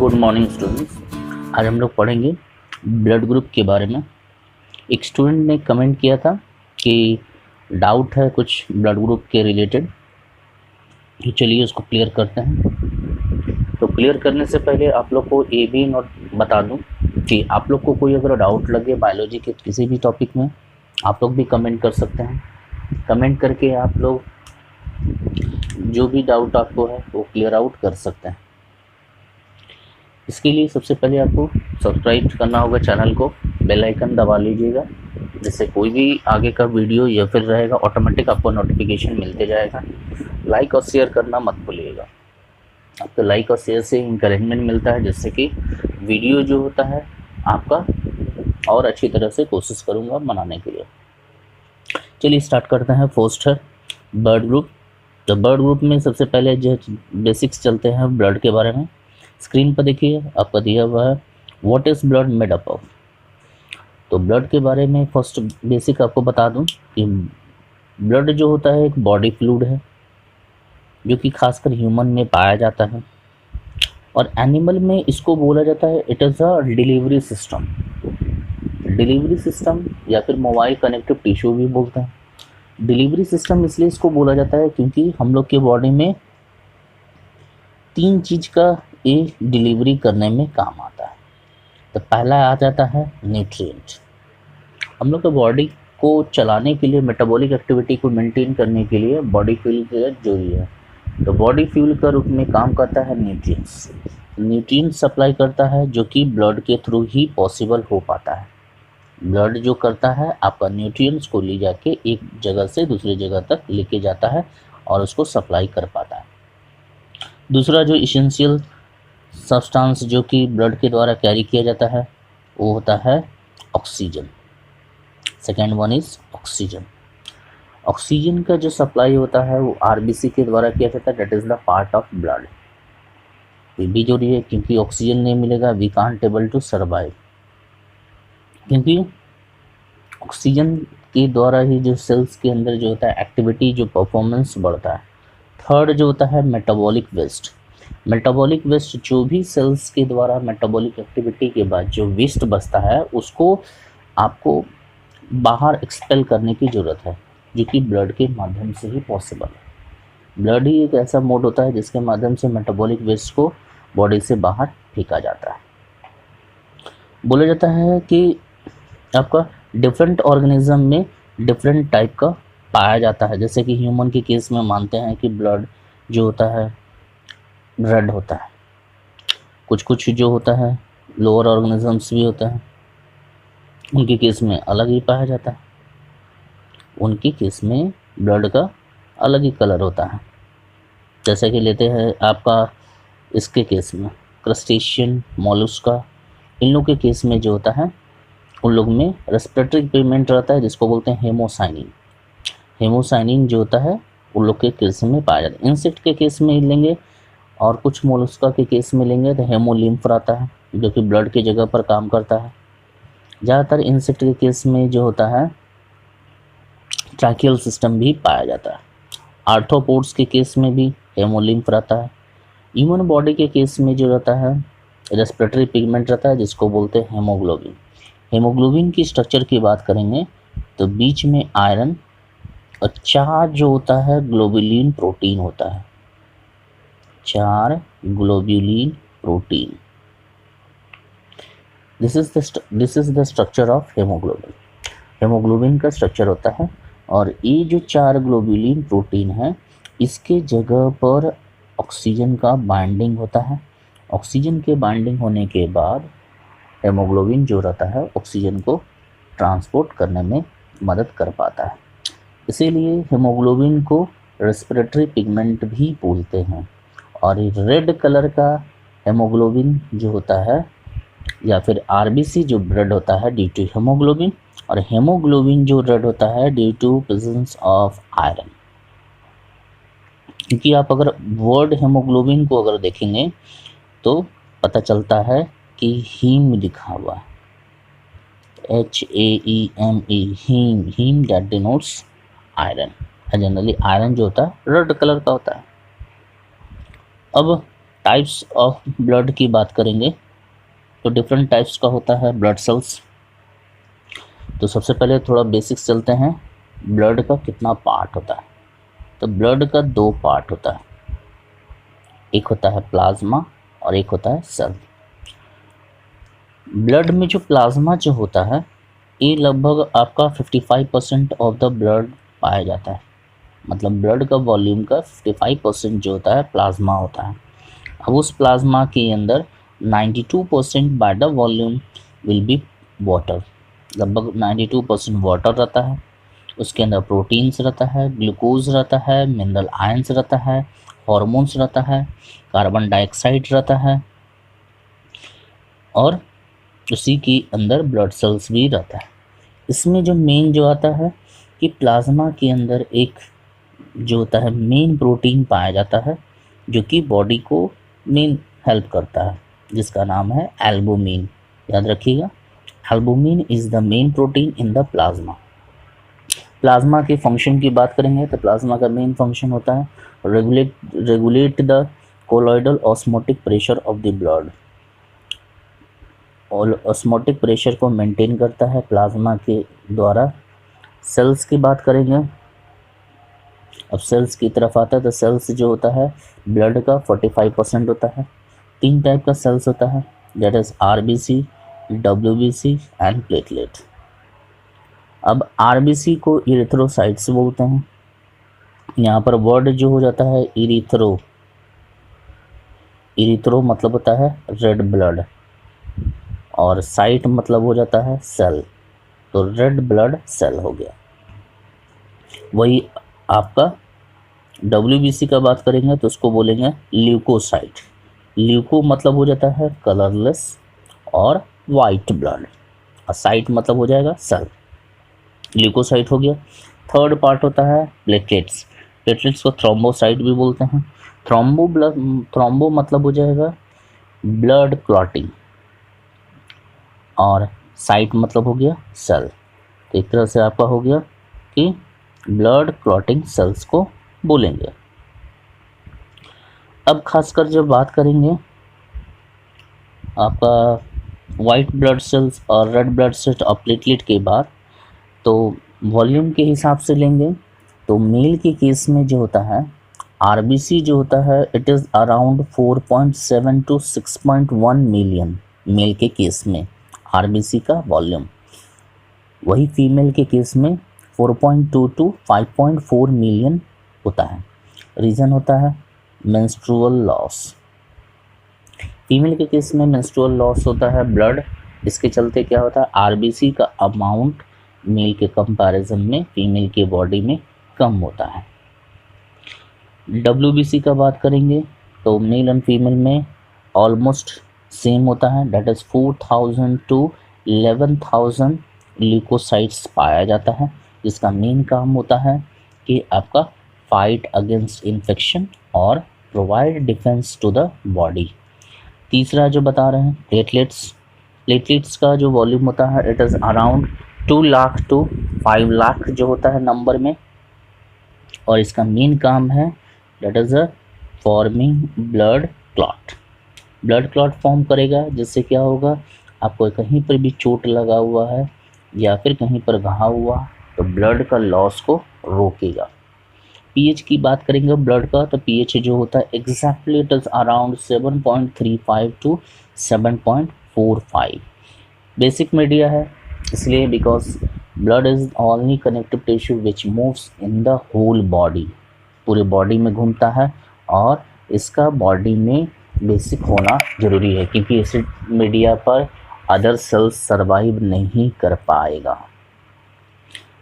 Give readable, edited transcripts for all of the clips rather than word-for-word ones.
Good morning students. आज हम लोग पढ़ेंगे ब्लड ग्रुप के बारे में। एक स्टूडेंट ने कमेंट किया था कि डाउट है कुछ ब्लड ग्रुप के रिलेटेड, तो चलिए उसको क्लियर करते हैं। तो क्लियर करने से पहले आप लोग को ये भी नोट बता दूं कि आप लोग को कोई अगर डाउट लगे बायोलॉजी के किसी भी टॉपिक में, आप लोग भी कमेंट कर सकते हैं। कमेंट करके आप लोग जो भी डाउट आपको है वो क्लियर आउट कर सकते हैं। इसके लिए सबसे पहले आपको सब्सक्राइब करना होगा चैनल को, बेल आइकन दबा लीजिएगा, जिससे कोई भी आगे का वीडियो या फिर रहेगा ऑटोमेटिक आपको नोटिफिकेशन मिलते जाएगा। लाइक और शेयर करना मत भूलिएगा। आपको लाइक और शेयर से इंकरेजमेंट मिलता है, जिससे कि वीडियो जो होता है आपका और अच्छी तरह से कोशिश करूँगा बनाने के लिए। चलिए स्टार्ट करते हैं। फर्स्ट है ब्लड ग्रुप। तो ब्लड ग्रुप में सबसे पहले जो बेसिक्स चलते हैं ब्लड के बारे में। स्क्रीन पर देखिए आपका दिया हुआ है what is blood made up of. तो ब्लड के बारे में फर्स्ट बेसिक आपको बता दूं कि ब्लड जो होता है एक बॉडी फ्लूइड है, जो कि खासकर ह्यूमन में पाया जाता है, और एनिमल में इसको बोला जाता है it is a delivery system. Delivery system या फिर मोबाइल कनेक्टिव टिश्यू भी बोलते हैं। डिलीवरी सिस्टम इसलिए इसको बोला जाता है क्योंकि हम लोग के बॉडी में 3 चीज़ का ये डिलीवरी करने में काम आता है। तो पहला आ जाता है न्यूट्रिएंट। हम लोग के बॉडी को चलाने के लिए, मेटाबॉलिक एक्टिविटी को मेंटेन करने के लिए बॉडी फ्यूल जरूरी है। तो बॉडी फ्यूल का रूप में काम करता है न्यूट्रिएंट्स। न्यूट्रिएंट सप्लाई करता है जो कि ब्लड के थ्रू ही पॉसिबल हो पाता है। ब्लड जो करता है आपका न्यूट्रिएंट्स को ले जाके एक जगह से दूसरी जगह तक लेके जाता है और उसको सप्लाई कर पाता है। दूसरा जो इसेंशियल सब्सटेंस जो कि ब्लड के द्वारा कैरी किया जाता है वो होता है oxygen. Second one is oxygen. Oxygen का जो सप्लाई होता है वो आरबीसी के द्वारा किया जाता है, that is the part of blood. ये भी जरूरी है क्योंकि ऑक्सीजन नहीं मिलेगा we can't able to survive, क्योंकि ऑक्सीजन के द्वारा ही जो सेल्स के अंदर जो होता है एक्टिविटी, जो परफॉर्मेंस बढ़ता है। थर्ड जो होता है मेटाबॉलिक वेस्ट। मेटाबॉलिक वेस्ट जो भी सेल्स के द्वारा मेटाबॉलिक एक्टिविटी के बाद जो वेस्ट बचता है उसको आपको बाहर एक्सपेल करने की ज़रूरत है, जो कि ब्लड के माध्यम से ही पॉसिबल है। ब्लड ही एक ऐसा मोड होता है जिसके माध्यम से मेटाबॉलिक वेस्ट को बॉडी से बाहर फेंका जाता है। बोला जाता है कि आपका डिफरेंट ऑर्गेनिज्म में डिफरेंट टाइप का पाया जाता है। जैसे कि ह्यूमन के केस में मानते हैं कि ब्लड जो होता है रेड होता है। कुछ जो होता है लोअर ऑर्गेनिजम्स भी होते हैं, उनके केस में अलग ही पाया जाता है। उनके केस में ब्लड का अलग ही कलर होता है। जैसे कि लेते हैं आपका इसके केस में क्रस्टेशियन, मोलस्का, इन लोग के केस में जो होता है उन लोग में रेस्पिरेटरी पिगमेंट रहता है जिसको बोलते हैं हेमोसाइनिन। हेमोसाइनिन जो होता है उन लोग के केस में पाया जाता है। इंसेक्ट के केस में लेंगे और कुछ मोलस्का के केस में लेंगे तो हेमोलिम्फ रहता है, जो कि ब्लड की जगह पर काम करता है। ज़्यादातर इंसेक्ट के केस में जो होता है ट्रैकियल सिस्टम भी पाया जाता है। आर्थ्रोपोड्स के केस में भी हेमोलिम्फ रहता है। ह्यूमन बॉडी के केस में जो रहता है रेस्पिरेटरी पिगमेंट रहता है जिसको बोलते हैं हेमोग्लोबिन। हेमोग्लोबिन की स्ट्रक्चर की बात करेंगे तो बीच में आयरन और 4 जो होता है ग्लोबुलिन प्रोटीन होता है। 4 globulin protein. This is the structure of haemoglobin. Haemoglobin का स्ट्रक्चर होता है, और ये जो 4 ग्लोबुलिन प्रोटीन है इसके जगह पर ऑक्सीजन का बाइंडिंग होता है। ऑक्सीजन के बाइंडिंग होने के बाद हेमोग्लोबिन जो रहता है ऑक्सीजन को ट्रांसपोर्ट करने में मदद कर पाता है। इसीलिए हेमोग्लोबिन को रेस्पिरेटरी पिगमेंट भी बोलते हैं। और रेड कलर का हेमोग्लोबिन जो होता है या फिर आरबीसी जो ब्लड होता है ड्यू टू हेमोग्लोबिन, और हेमोग्लोबिन जो रेड होता है due to presence of iron. क्योंकि आप अगर वर्ड हेमोग्लोबिन को अगर देखेंगे तो पता चलता है कि हीम लिखा हुआ है, HAEME, haem. Haem that denotes iron. Generally iron जो होता है रेड कलर का होता है। अब टाइप्स ऑफ ब्लड की बात करेंगे तो डिफरेंट टाइप्स का होता है ब्लड सेल्स। तो सबसे पहले थोड़ा बेसिक्स चलते हैं, ब्लड का कितना पार्ट होता है। तो ब्लड का 2 पार्ट होता है, एक होता है प्लाज्मा और एक होता है सेल। ब्लड में जो प्लाज्मा जो होता है ये लगभग आपका 55% ऑफ द ब्लड पाया जाता है, मतलब ब्लड का वॉल्यूम का 55% जो होता है प्लाज्मा होता है। अब उस प्लाज्मा के अंदर 92% by the volume will be water, लगभग 92% वाटर रहता है। उसके अंदर प्रोटीन्स रहता है, ग्लूकोज रहता है, मिनरल आयंस रहता है, हॉर्मोन्स रहता है, कार्बन डाइऑक्साइड रहता है और उसी के अंदर ब्लड सेल्स भी रहता है। इसमें जो मेन जो आता है कि प्लाज्मा के अंदर एक जो होता है मेन प्रोटीन पाया जाता है जो कि बॉडी को मेन हेल्प करता है, जिसका नाम है एल्बुमिन। याद रखिएगा, albumin is the main protein in the plasma. Plasma के फंक्शन की बात करेंगे तो प्लाज्मा का मेन फंक्शन होता है regulate the colloidal osmotic pressure of the blood. और ऑस्मोटिक प्रेशर को मेंटेन करता है प्लाज्मा के द्वारा। सेल्स की बात करेंगे, अब सेल्स की तरफ आता है तो सेल्स जो होता है ब्लड का 45% होता है। 3 टाइप का सेल्स होता है, that is RBC, WBC and platelet. अब आरबीसी को इरिथ्रोसाइट्स बोलते हैं। यहाँ पर वर्ड जो हो जाता है इरिथ्रो, इरिथ्रो मतलब होता है रेड ब्लड और साइट मतलब हो जाता है सेल, तो रेड ब्लड सेल हो गया। वही आपका डब्ल्यूबीसी का बात करेंगे तो उसको बोलेंगे ल्यूकोसाइट। ल्यूको मतलब हो जाता है कलरलेस और वाइट ब्लड और साइट मतलब हो जाएगा सेल, ल्यूकोसाइट हो गया। थर्ड पार्ट होता है प्लेटलेट्स। प्लेटलेट्स को थ्रोम्बोसाइट भी बोलते हैं। थ्रोम्बो मतलब हो जाएगा ब्लड क्लॉटिंग और साइट मतलब हो गया सेल। तो एक तरह से आपका हो गया कि ब्लड क्लॉटिंग सेल्स को बोलेंगे। अब खासकर जब बात करेंगे आपका वाइट ब्लड सेल्स और रेड ब्लड सेल्स और प्लेटलेट के बाद, तो वॉल्यूम के हिसाब से लेंगे तो मेल के केस में जो होता है आरबीसी जो होता है it is around 4.7 to 6.1 million male के केस में आरबीसी का वॉल्यूम। वही फीमेल के केस में 4.2 टू 5.4 मिलियन होता है। रीज़न होता है मेंस्ट्रुअल लॉस। फीमेल के केस में मेंस्ट्रुअल लॉस होता है ब्लड, इसके चलते क्या होता है आरबीसी का अमाउंट मेल के कंपैरिजन में फीमेल के बॉडी में कम होता है। डब्ल्यूबीसी का बात करेंगे तो मेल एंड फीमेल में ऑलमोस्ट सेम होता है, डेट इज़ 4000 टू 11,000 ल्यूकोसाइट्स पाया जाता है, जिसका मेन काम होता है कि आपका फाइट अगेंस्ट इन्फेक्शन और provide defence to the body. तीसरा जो बता रहे हैं प्लेटलेट्स। प्लेटलेट्स का जो वॉल्यूम होता है it is around 2 lakh to 5 lakh जो होता है नंबर में, और इसका मेन काम है that is a forming blood clot. Blood clot form करेगा जिससे क्या होगा आपको कहीं पर भी चोट लगा हुआ है या फिर कहीं पर घाव हुआ तो ब्लड का लॉस को रोकेगा। पीएच की बात करेंगे ब्लड का तो पीएच जो होता है exactly it is around 7.35 to 7.45। Basic media है इसलिए because blood is only connective tissue which moves in the whole body, पूरे बॉडी में घूमता है और इसका बॉडी में बेसिक होना ज़रूरी है क्योंकि इस मीडिया पर अदर सेल्स सर्वाइव नहीं कर पाएगा।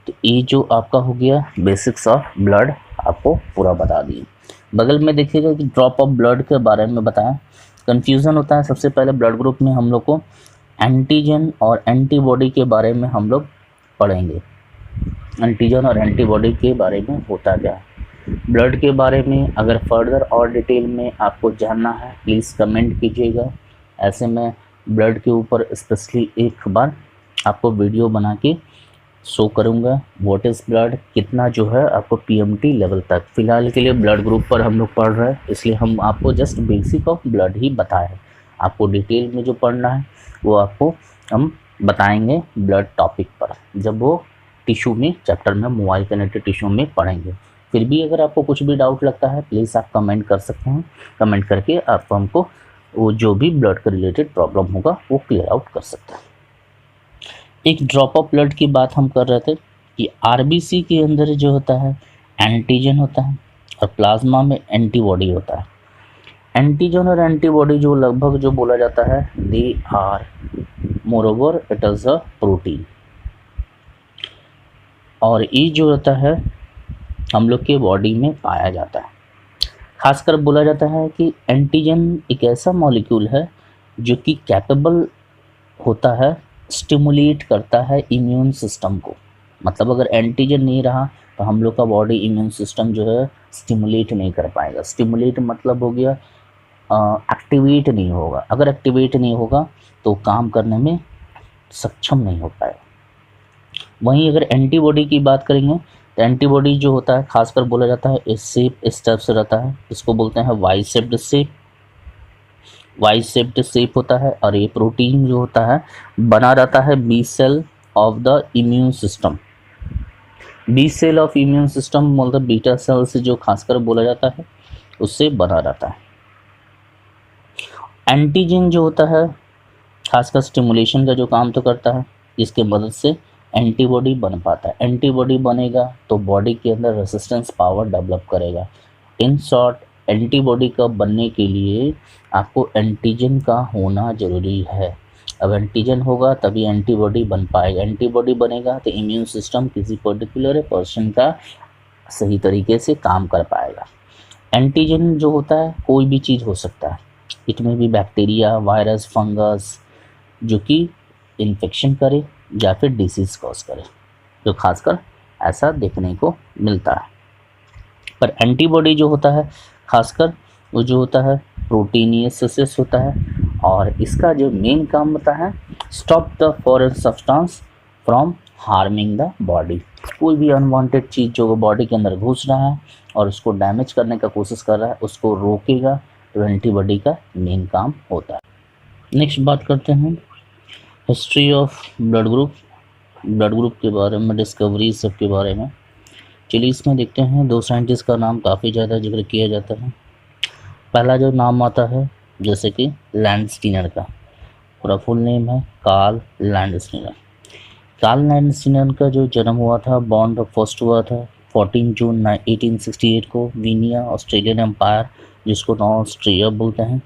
तो ये जो आपका हो गया बेसिक्स ऑफ ब्लड आपको पूरा बता दिए। बगल में देखिएगा कि ड्रॉप ऑफ ब्लड के बारे में बताएं, कन्फ्यूज़न होता है। सबसे पहले ब्लड ग्रुप में हम लोग को एंटीजन और एंटीबॉडी के बारे में हम लोग पढ़ेंगे। एंटीजन और एंटीबॉडी के बारे में होता क्या है, ब्लड के बारे में अगर फर्दर और डिटेल में आपको जानना है प्लीज़ कमेंट कीजिएगा। ऐसे में ब्लड के ऊपर स्पेशली एक बार आपको वीडियो बना के शो करूँगा व्हाट इज़ ब्लड, कितना जो है आपको पीएमटी लेवल तक। फ़िलहाल के लिए ब्लड ग्रुप पर हम लोग पढ़ रहे हैं, इसलिए हम आपको जस्ट बेसिक ऑफ ब्लड ही बताए हैं। आपको डिटेल में जो पढ़ना है वो आपको हम बताएंगे ब्लड टॉपिक पर, जब वो टिश्यू में चैप्टर में मोबाइल कनेक्टेड टिश्यू में पढ़ेंगे। फिर भी अगर आपको कुछ भी डाउट लगता है प्लीज़ आप कमेंट कर सकते हैं, कमेंट करके आप हमको वो जो भी ब्लड का रिलेटेड प्रॉब्लम होगा वो क्लियर आउट कर सकते हैं। एक ड्रॉप ऑफ ब्लड की बात हम कर रहे थे कि आरबीसी के अंदर जो होता है एंटीजन होता है और प्लाज्मा में एंटीबॉडी होता है। एंटीजन और एंटीबॉडी जो लगभग जो बोला जाता है they are moreover it is a protein, और ये जो होता है हम लोग के बॉडी में पाया जाता है। खासकर बोला जाता है कि एंटीजन एक ऐसा मॉलिक्यूल है जो कि कैपेबल होता है, स्टिमुलेट करता है इम्यून सिस्टम को। मतलब अगर एंटीजन नहीं रहा तो हम लोग का बॉडी इम्यून सिस्टम जो है स्टिमुलेट नहीं कर पाएगा। स्टिमुलेट मतलब हो गया एक्टिवेट नहीं होगा। अगर एक्टिवेट नहीं होगा तो काम करने में सक्षम नहीं हो पाएगा। वहीं अगर एंटीबॉडी की बात करेंगे तो एंटीबॉडी जो होता है खासकर बोला जाता है इस टाइप से रहता है, इसको बोलते हैं Y shaped shape. Y shaped shape होता है और ये प्रोटीन जो होता है बना रहता है B cell of the immune system. B cell of immune system मतलब बीटा सेल से जो खासकर बोला जाता है उससे बना रहता है। एंटीजन जो होता है खासकर स्टिमुलेशन का जो काम तो करता है, इसके मदद से एंटीबॉडी बन पाता है। एंटीबॉडी बनेगा तो बॉडी के अंदर रेसिस्टेंस पावर डेवलप करेगा। इन शॉर्ट एंटीबॉडी का बनने के लिए आपको एंटीजन का होना ज़रूरी है। अब एंटीजन होगा तभी एंटीबॉडी बन पाएगा। एंटीबॉडी बनेगा तो इम्यून सिस्टम किसी पर्टिकुलर पर्सन का सही तरीके से काम कर पाएगा। एंटीजन जो होता है कोई भी चीज़ हो सकता है, इसमें भी बैक्टीरिया, वायरस, फंगस जो कि इन्फेक्शन करे या फिर डिसीज़ कॉज करे, जो खासकर ऐसा देखने को मिलता है। पर एंटीबॉडी जो होता है खासकर वो जो होता है प्रोटीनियस होता है, और इसका जो मेन काम होता है stop the foreign substance from harming the body. कोई भी अनवांटेड चीज़ जो बॉडी के अंदर घुस रहा है और उसको डैमेज करने का कोशिश कर रहा है उसको रोकेगा, तो एंटीबॉडी का मेन काम होता है। नेक्स्ट बात करते हैं history of blood group. Blood group के बारे में, डिस्कवरी सब के बारे में। चलिए इसमें देखते हैं। दो साइंटिस्ट का नाम काफ़ी ज़्यादा जिक्र किया जाता है। पहला जो नाम आता है जैसे कि लैंडस्टीनर का, पूरा फुल नेम है कार्ल लैंडस्टीनर। कार्ल लैंडस्टीनर का जो जन्म हुआ था, बॉर्न फर्स्ट हुआ था 14 जून 1868 को विनिया ऑस्ट्रेलियन एम्पायर, जिसको नॉर्थ ऑस्ट्रिया बोलते हैं।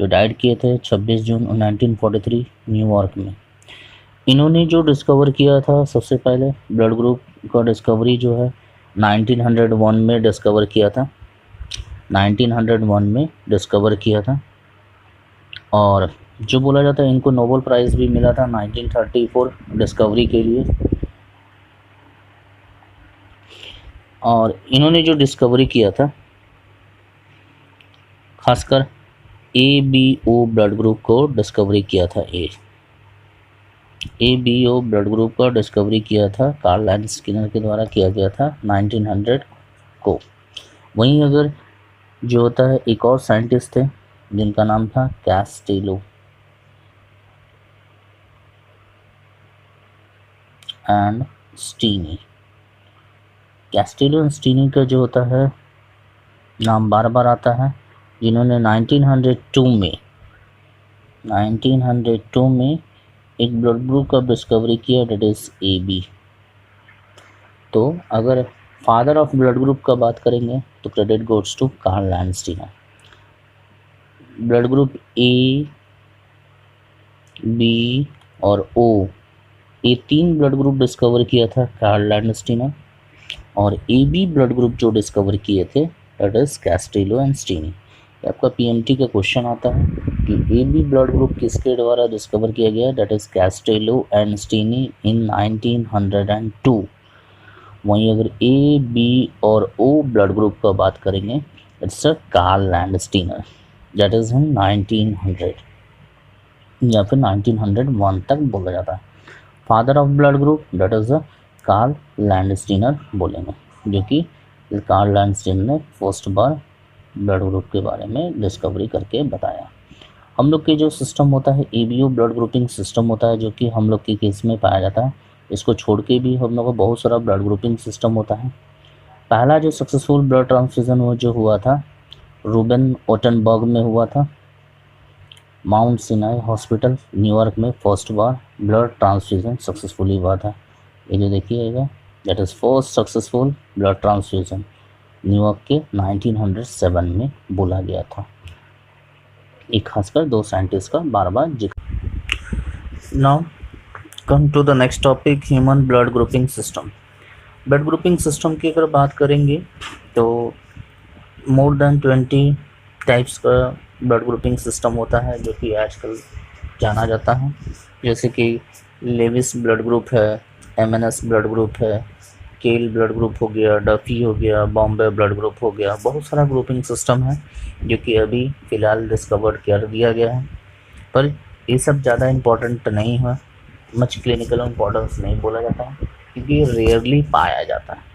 जो डाइड किए थे 26 जून 1943 न्यूयॉर्क में। इन्होंने जो डिस्कवर किया था सबसे पहले ब्लड ग्रुप का डिस्कवरी जो है 1901 में डिस्कवर किया था। 1901 में डिस्कवर किया था, और जो बोला जाता है इनको नोबेल प्राइज़ भी मिला था 1934 डिस्कवरी के लिए। और इन्होंने जो डिस्कवरी किया था खासकर ABO ब्लड ग्रुप को डिस्कवरी किया था। ABO ब्लड ग्रुप का डिस्कवरी किया था कार्ल लैंडस्टीनर के द्वारा किया गया था 1900 को। वहीं अगर जो होता है एक और साइंटिस्ट थे जिनका नाम था कैस्टेलो एंड स्टीनी। कैस्टेलो एंड स्टीनी का जो होता है नाम बार बार आता है, जिन्होंने 1902 में एक ब्लड ग्रुप का डिस्कवरी किया, डेट इज़ AB। तो अगर फादर ऑफ ब्लड ग्रुप का बात करेंगे तो credit goes to Karl Landsteiner. Blood group A, B और O, ये 3 ब्लड ग्रुप डिस्कवर किया था कार्ल लैंडस्टीनर, और AB ब्लड ग्रुप जो डिस्कवर किए थे डेट इज़ कैस्टेलो एंड स्टीनी। आपका PMT का क्वेश्चन आता है कि AB ब्लड ग्रुप किसके द्वारा डिस्कवर किया गया, that is Castello and Sturli in 1902। वहीं अगर A, B और O ब्लड ग्रुप का बात करेंगे it's Karl Landsteiner, that is in 1900 या फिर 1901 तक बोला जाता है। Father of blood group that is Karl Landsteiner बोलेंगे, जो कि कार्ल लैंडस्टीनर ने फर्स्ट बार ब्लड ग्रुप के बारे में डिस्कवरी करके बताया। हम लोग के जो सिस्टम होता है एबीओ ब्लड ग्रुपिंग सिस्टम होता है, जो कि हम लोग के केस में पाया जाता है। इसको छोड़ के भी हम लोग को बहुत सारा ब्लड ग्रुपिंग सिस्टम होता है। पहला जो सक्सेसफुल ब्लड ट्रांसफ्यूज़न हुआ था रूबेन ओटनबर्ग में हुआ था। माउंट सिनाई हॉस्पिटल न्यूयॉर्क में फर्स्ट बार ब्लड ट्रांसफ्यूज़न सक्सेसफुली हुआ था। ये जो देखिएगा that is first successful blood transfusion New York के 1907 में बोला गया था। एक खासकर दो साइंटिस्ट का बार बार जिक्र। Now come to the next topic, human blood grouping system. Blood grouping system की अगर बात करेंगे तो मोर देन 20 टाइप्स का ब्लड ग्रुपिंग सिस्टम होता है, जो कि आजकल जाना जाता है। जैसे कि लेविस ब्लड ग्रुप है, एमएनएस ब्लड ग्रुप है, केल ब्लड ग्रुप हो गया, डफी हो गया, बॉम्बे ब्लड ग्रुप हो गया। बहुत सारा ग्रुपिंग सिस्टम है जो कि अभी फ़िलहाल डिस्कवर कर दिया गया है, पर ये सब ज़्यादा इम्पोर्टेंट नहीं है, मच क्लिनिकल इम्पोर्टेंस नहीं बोला जाता है, क्योंकि रेयरली पाया जाता है।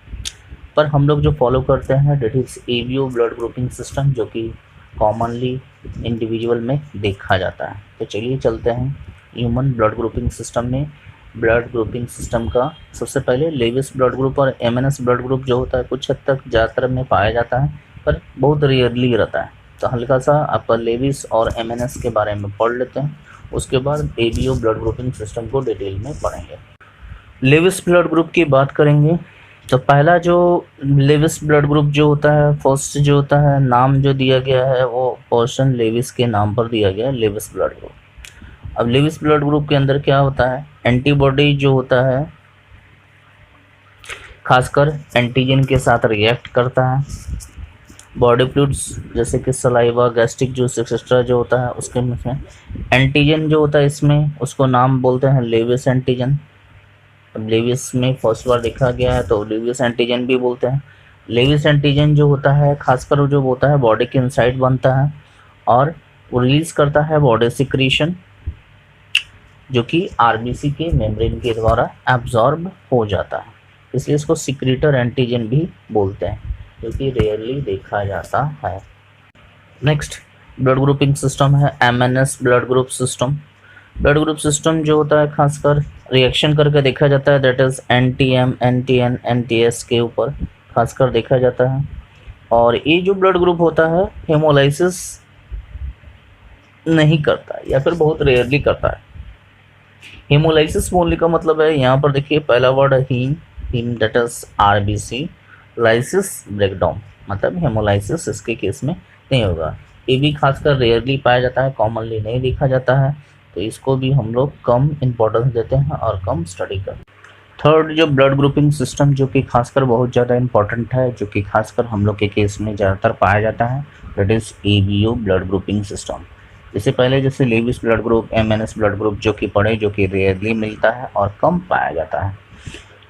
पर हम लोग जो फॉलो करते हैं that is ABO blood grouping system, जो कि कॉमनली इंडिविजुअल में देखा जाता है। तो चलिए चलते हैं ह्यूमन ब्लड ग्रुपिंग सिस्टम में। ब्लड ग्रुपिंग सिस्टम का सबसे पहले लेविस ब्लड ग्रुप और एमएनएस ब्लड ग्रुप जो होता है कुछ हद तक ज़्यादातर में पाया जाता है, पर बहुत रेयरली रहता है। तो हल्का सा आप लेविस और एमएनएस के बारे में पढ़ लेते हैं, उसके बाद एबीओ ब्लड ग्रुपिंग सिस्टम को डिटेल में पढ़ेंगे। लेविस ब्लड ग्रुप की बात करेंगे तो पहला जो लेविस ब्लड ग्रुप जो होता है, फर्स्ट जो होता है, नाम जो दिया गया है वो पर्सन लेविस के नाम पर दिया गया है, लेविस ब्लड ग्रुप। अब लेविस ब्लड ग्रुप के अंदर क्या होता है, एंटीबॉडी जो होता है खासकर एंटीजन के साथ रिएक्ट करता है। बॉडी फ्लूइड्स जैसे कि सलाइवा, गैस्ट्रिक जूस एक्सेट्रा जो होता है उसके में एंटीजन जो होता है, इसमें उसको नाम बोलते हैं लेविस एंटीजन। अब लेविस में फर्स्ट बार देखा गया है तो लेविस एंटीजन भी बोलते हैं। लेविस एंटीजन जो होता है खासकर जो होता है बॉडी के इनसाइड बनता है और वो रिलीज करता है बॉडी सिक्रीशन, जो कि आरबीसी के मेम्ब्रेन के द्वारा एब्जॉर्ब हो जाता है, इसलिए इसको सिक्रीटर एंटीजन भी बोलते हैं, जो कि रेयरली देखा जाता है। नेक्स्ट ब्लड ग्रुपिंग सिस्टम है MNS blood group system. Blood group system जो होता है खासकर रिएक्शन करके देखा जाता है, that is NTM, NTN, NTS के ऊपर खासकर देखा जाता है। और ये जो ब्लड ग्रुप होता है हेमोलाइसिस नहीं करता है या फिर बहुत रेयरली करता है। हेमोलाइसिस बोलने का मतलब है, यहाँ पर देखिए पहला वर्ड है haem that is RBC, lysis breakdown, मतलब हेमोलाइसिस इसके केस में नहीं होगा। ये भी खासकर रेयरली पाया जाता है, कॉमनली नहीं देखा जाता है, तो इसको भी हम लोग कम इम्पोर्टेंस देते हैं और कम स्टडी करते हैं। थर्ड जो ब्लड ग्रुपिंग सिस्टम जो कि खासकर बहुत ज़्यादा इम्पोर्टेंट है, जो कि खासकर हम लोग के केस में ज़्यादातर पाया जाता है, that is ABO blood grouping system. इससे पहले जैसे Lewis blood group, MNS blood group जो कि पढ़े, जो कि रेयरली मिलता है और कम पाया जाता है।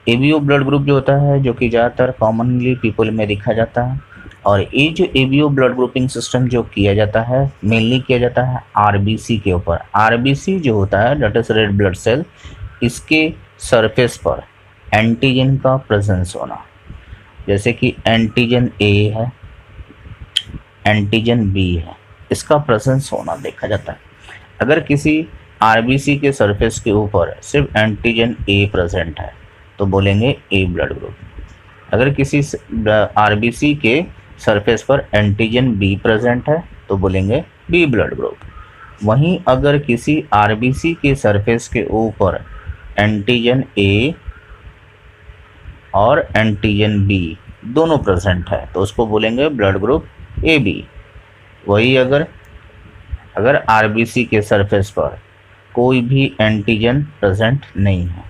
एबीओ ब्लड ग्रुप जो होता है जो कि ज़्यादातर कॉमनली पीपल में देखा जाता है, और ये जो एबीओ ब्लड ग्रुपिंग सिस्टम जो किया जाता है मेनली किया जाता है आरबीसी के ऊपर। आरबीसी जो होता है that is red blood cell, इसके सरफेस पर एंटीजन का प्रेजेंस होना, जैसे कि एंटीजन ए है, एंटीजन बी है, इसका प्रेजेंस होना देखा जाता है। अगर किसी आरबीसी के सरफेस के ऊपर सिर्फ एंटीजन ए प्रेजेंट है तो बोलेंगे ए ब्लड ग्रुप। अगर किसी आरबीसी के सरफेस पर एंटीजन बी प्रेजेंट है तो बोलेंगे बी ब्लड ग्रुप। वहीं अगर किसी आरबीसी के सरफेस के ऊपर एंटीजन ए और एंटीजन बी दोनों प्रेजेंट है तो उसको बोलेंगे ब्लड ग्रुप ए बी। वही अगर आरबीसी के सरफेस पर कोई भी एंटीजन प्रेजेंट नहीं है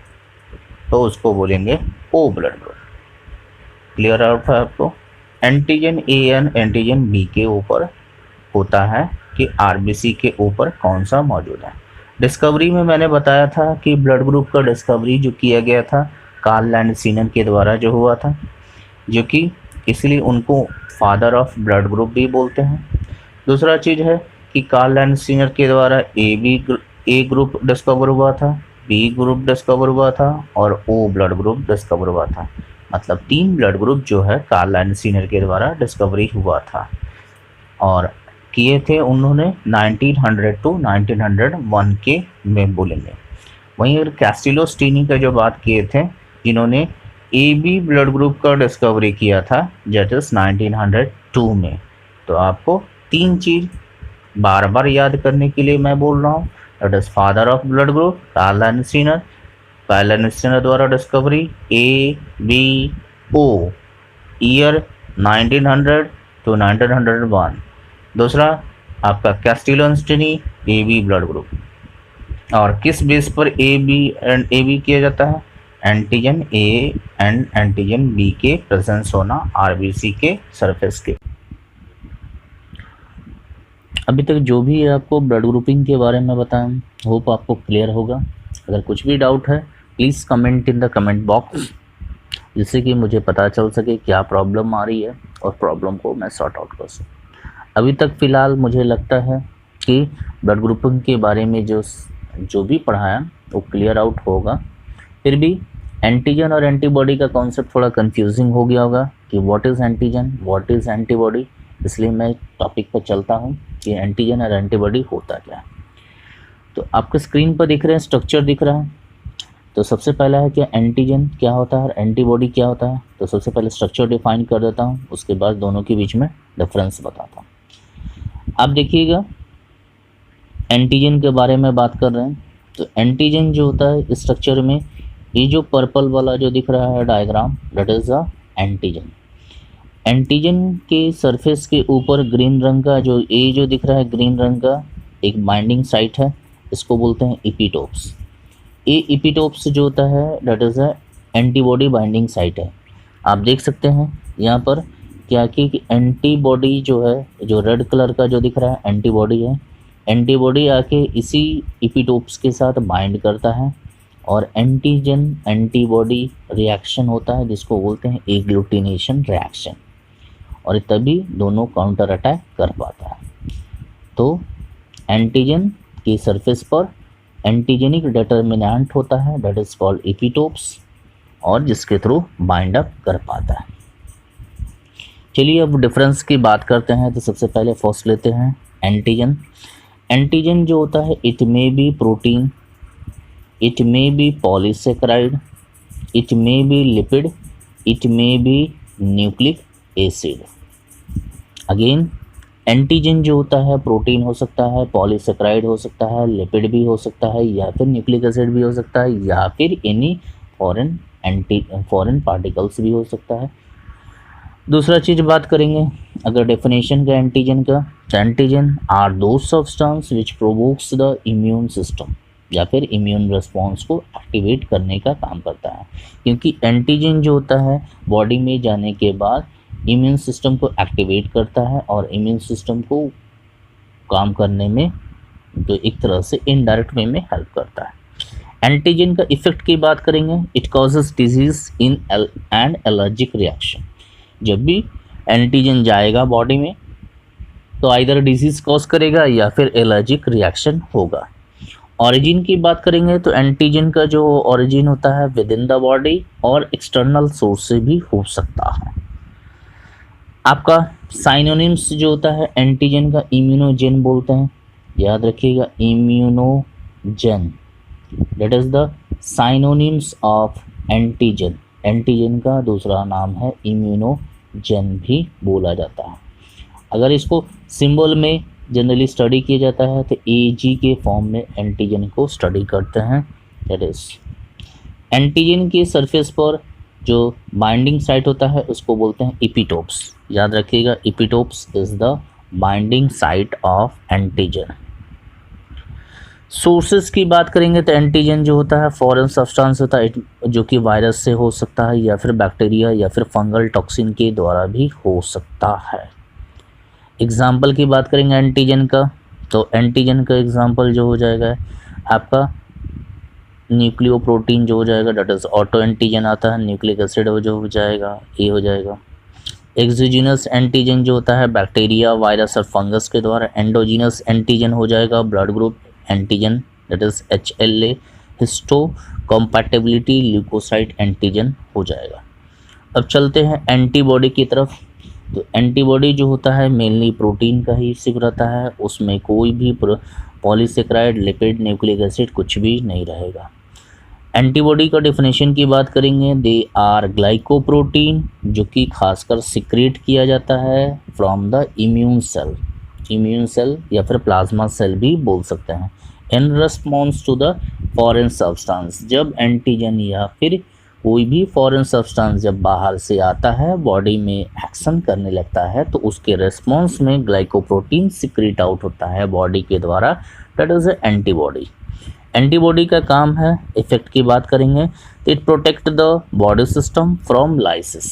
तो उसको बोलेंगे O blood group. Clear out है आपको? Antigen A and antigen B के ऊपर होता है कि आरबीसी के ऊपर कौन सा मौजूद है। डिस्कवरी में मैंने बताया था कि ब्लड ग्रुप का डिस्कवरी जो किया गया था कार्ल लैंडस्टीनर के द्वारा जो हुआ था, जो कि इसलिए उनको फादर ऑफ ब्लड ग्रुप भी बोलते हैं। दूसरा चीज़ है कि कार्ल लैंडस्टीनर के द्वारा ए ग्रुप डिस्कवर हुआ था, बी ग्रुप डिस्कवर हुआ था और ओ ब्लड ग्रुप डिस्कवर हुआ था। मतलब 3 ब्लड ग्रुप जो है कार्ल एंड सीनर के द्वारा डिस्कवरी हुआ था और किए थे उन्होंने 1900 टू 1901 के में बोलेंगे। वहीं अगर कैस्टिलो स्टीनी का जो बात किए थे जिन्होंने ए बी ब्लड ग्रुप का डिस्कवरी किया था दैट इज 1902 में। तो आपको 3 चीज़ बार बार याद करने के लिए मैं बोल रहा हूँ। That is father of blood group Karl Landsteiner, Karl Landsteiner द्वारा discovery A B O, year 1900 to 1901। दूसरा आपका कैस्टिलो एंड स्टीनी ए बी ब्लड ग्रुप और किस बेस पर ए बी किया जाता है, antigen A and antigen B के प्रेजेंस होना आरबीसी के सरफेस के। अभी तक जो भी आपको ब्लड ग्रुपिंग के बारे में बताएं होप आपको क्लियर होगा। अगर कुछ भी डाउट है please comment in the comment box, जिससे कि मुझे पता चल सके क्या प्रॉब्लम आ रही है और प्रॉब्लम को मैं सॉर्ट आउट कर सकूँ। अभी तक फ़िलहाल मुझे लगता है कि ब्लड ग्रुपिंग के बारे में जो भी पढ़ाया वो क्लियर आउट होगा। फिर भी एंटीजन और एंटीबॉडी का कॉन्सेप्ट थोड़ा कंफ्यूजिंग हो गया होगा कि what is antigen, what is antibody, इसलिए मैं टॉपिक पर चलता हूँ कि एंटीजन और एंटीबॉडी होता क्या है। तो आपको स्क्रीन पर दिख रहे हैं, स्ट्रक्चर दिख रहा है। तो सबसे पहला है कि एंटीजन क्या होता है और एंटीबॉडी क्या होता है। तो सबसे पहले स्ट्रक्चर डिफाइन कर देता हूँ, उसके बाद दोनों के बीच में डिफरेंस बताता हूँ। आप देखिएगा एंटीजन के बारे में बात कर रहे हैं। तो एंटीजन जो होता है इस स्ट्रक्चर में, ये जो पर्पल वाला जो दिख रहा है diagram that is a antigen. Antigen के सरफेस के ऊपर ग्रीन रंग का जो दिख रहा है ग्रीन रंग का एक बाइंडिंग साइट है, इसको बोलते हैं इपीटोप्स। ये इपीटोप्स जो होता है that is a antibody binding site है। आप देख सकते हैं यहाँ पर क्या कि एंटीबॉडी जो है, जो रेड कलर का जो दिख रहा है एंटीबॉडी है। एंटीबॉडी आके इसी इपीटोप्स के साथ बाइंड करता है और एंटीजन एंटीबॉडी रिएक्शन होता है जिसको बोलते हैं एग्लूटिनेशन रिएक्शन, और तभी दोनों काउंटर अटैक कर पाता है। तो एंटीजन की सरफेस पर एंटीजेनिक डिटर्मिनेंट होता है दैट इज कॉल्ड इपीटोप्स और जिसके थ्रू बाइंड अप कर पाता है। चलिए अब डिफरेंस की बात करते हैं। तो सबसे पहले फर्स्ट लेते हैं एंटीजन। एंटीजन जो होता है it may be protein, it may be polysaccharide, it may be lipid, it may be nucleic acid. Again antigen जो होता है प्रोटीन हो सकता है, पॉलीसेकेराइड हो सकता है, लिपिड भी हो सकता है या फिर न्यूक्लिक एसिड भी हो सकता है या फिर एनी फॉरेन पार्टिकल्स भी हो सकता है। दूसरा चीज़ बात करेंगे अगर डेफिनेशन का एंटीजन का, तो antigen are those substance which provokes the immune system या फिर इम्यून रिस्पॉन्स को एक्टिवेट करने का काम करता है, क्योंकि एंटीजन जो होता है बॉडी में जाने के बाद इम्यून सिस्टम को एक्टिवेट करता है और इम्यून सिस्टम को काम करने में जो एक तरह से इनडायरेक्ट वे में हेल्प करता है। एंटीजन का इफेक्ट की बात करेंगे, it causes disease in and allergic reaction. जब भी एंटीजन जाएगा बॉडी में तो आइदर डिजीज कॉज करेगा या फिर एलर्जिक रिएक्शन होगा। ओरिजिन की बात करेंगे तो एंटीजन का जो ओरिजिन होता है विद इन द बॉडी और एक्सटर्नल सोर्स से भी हो सकता है। आपका साइनोनिम्स जो होता है एंटीजन का इम्यूनोजेन बोलते हैं, याद रखिएगा immunogen that is the synonyms of antigen. Antigen का दूसरा नाम है इम्यूनोजेन भी बोला जाता है। अगर इसको सिंबल में जनरली स्टडी किया जाता है तो एजी के फॉर्म में एंटीजन को स्टडी करते हैं। दैट इज एंटीजन के सरफेस पर जो बाइंडिंग साइट होता है उसको बोलते हैं इपीटोप्स। याद रखिएगा epitopes is the binding site of antigen. Sources की बात करेंगे तो एंटीजन जो होता है फॉरेन सब्सटेंस होता है जो कि वायरस से हो सकता है या फिर बैक्टीरिया या फिर फंगल टॉक्सिन के द्वारा भी हो सकता है। एग्जाम्पल की बात करेंगे एंटीजन का, तो एंटीजन का एग्जाम्पल जो हो जाएगा आपका न्यूक्लियोप्रोटीन जो हो जाएगा दैट इज ऑटो एंटीजन आता है, न्यूक्लिक एसिड जो हो जाएगा ये हो जाएगा। एक्सोजीनस एंटीजन जो होता है बैक्टीरिया वायरस और फंगस के द्वारा। एंडोजीनस एंटीजन हो जाएगा blood group antigen that is HLA histocompatibility leukocyte antigen हो जाएगा। अब चलते हैं एंटीबॉडी की तरफ। तो एंटीबॉडी जो होता है मेनली प्रोटीन का ही सिक रहता है, उसमें कोई भी पॉलीसेकेराइड, लिपिड, न्यूक्लिक एसिड कुछ भी नहीं रहेगा। एंटीबॉडी का डेफिनेशन की बात करेंगे, दे आर ग्लाइकोप्रोटीन जो कि खासकर सिक्रेट किया जाता है फ्रॉम द इम्यून सेल या फिर प्लाज्मा सेल भी बोल सकते हैं, in response to the foreign substance. जब एंटीजन या फिर कोई भी फॉरेन सब्सटेंस जब बाहर से आता है, बॉडी में एक्शन करने लगता है, तो उसके रिस्पॉन्स में ग्लाइकोप्रोटीन सिक्रेट आउट होता है बॉडी के द्वारा, दैट इज एंटीबॉडी। एंटीबॉडी का काम है, इफेक्ट की बात करेंगे तो it protect the body system from lysis,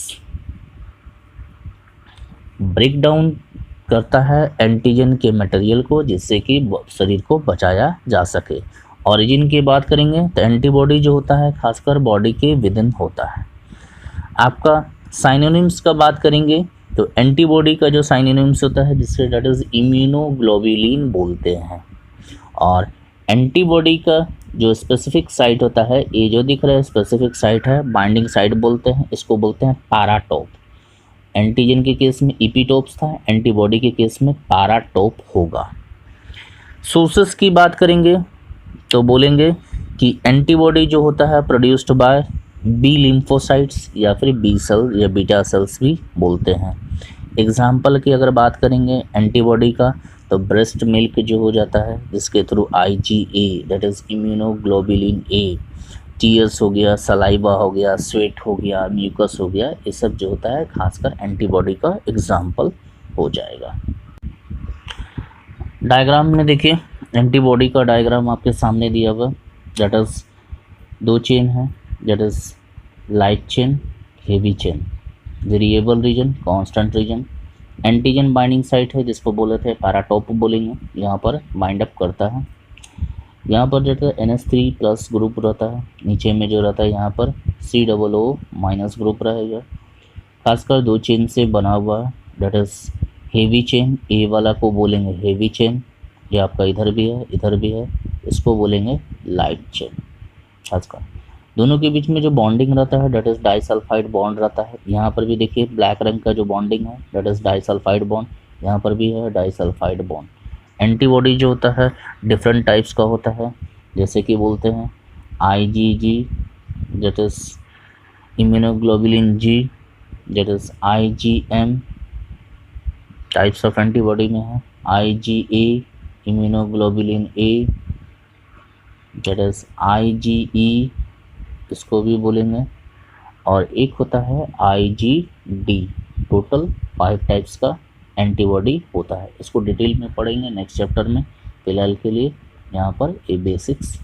break down करता है एंटीजन के मटेरियल को जिससे कि शरीर को बचाया जा सके। ओरिजिन की बात करेंगे तो एंटीबॉडी जो होता है खासकर बॉडी के विदिन होता है। आपका साइनोनिम्स का बात करेंगे तो एंटीबॉडी का जो साइनोनिम्स होता है जिससे दैट इज इम्यूनोग्लोबुलिन बोलते हैं, और एंटीबॉडी का जो स्पेसिफिक साइट होता है, ये जो दिख रहा है स्पेसिफिक साइट है, बाइंडिंग साइट बोलते हैं, इसको बोलते हैं पैराटोप। एंटीजन के केस में इपीटोप्स था, एंटीबॉडी के केस में पैराटोप होगा। सोर्सेस की बात करेंगे तो बोलेंगे कि एंटीबॉडी जो होता है प्रोड्यूस्ड बाय बी लिम्फोसाइट्स या फिर बी सेल या बीटा सेल्स भी बोलते हैं। एग्जाम्पल की अगर बात करेंगे एंटीबॉडी का तो ब्रेस्ट मिल्क जो हो जाता है जिसके through IgA that is immunoglobulin A, tears हो गया, सलाइवा हो गया, स्वेट हो गया, म्यूकस हो गया, ये सब जो होता है खासकर एंटीबॉडी का एग्जाम्पल हो जाएगा। डायग्राम में देखिए एंटीबॉडी का डायग्राम आपके सामने दिया हुआ, दैट इज दो चेन है, that is light chain, heavy chain, variable region, constant region. Antigen binding site है जिसको बोले थे पैराटोप बोलेंगे, यहाँ पर बाइंड अप करता है। यहाँ पर जो है NH3 प्लस ग्रुप रहता है, नीचे में जो रहता है यहाँ पर COO माइनस ग्रुप रहेगा। खासकर दो चेन से बना हुआ है, दैट इज हेवी चेन, ए वाला को बोलेंगे हेवी चेन, ये आपका इधर भी है इधर भी है, इसको बोलेंगे लाइट चेन। खासकर दोनों के बीच में जो बॉन्डिंग रहता है दैट इज डाइसल्फाइड बॉन्ड रहता है। यहाँ पर भी देखिए ब्लैक रंग का जो बॉन्डिंग है दैट इज डाइसल्फाइड बॉन्ड, यहाँ पर भी है डाइसल्फाइड बॉन्ड। एंटीबॉडी जो होता है डिफरेंट टाइप्स का होता है, जैसे कि बोलते हैं IgG that is immunoglobulin G, that is IgM types of antibody में है, IgA immunoglobulin A, that is IgE इसको भी बोलेंगे, और एक होता है IgD। टोटल 5 टाइप्स का एंटीबॉडी होता है, इसको डिटेल में पढ़ेंगे नेक्स्ट चैप्टर में। फिलहाल के लिए यहाँ पर ये बेसिक्स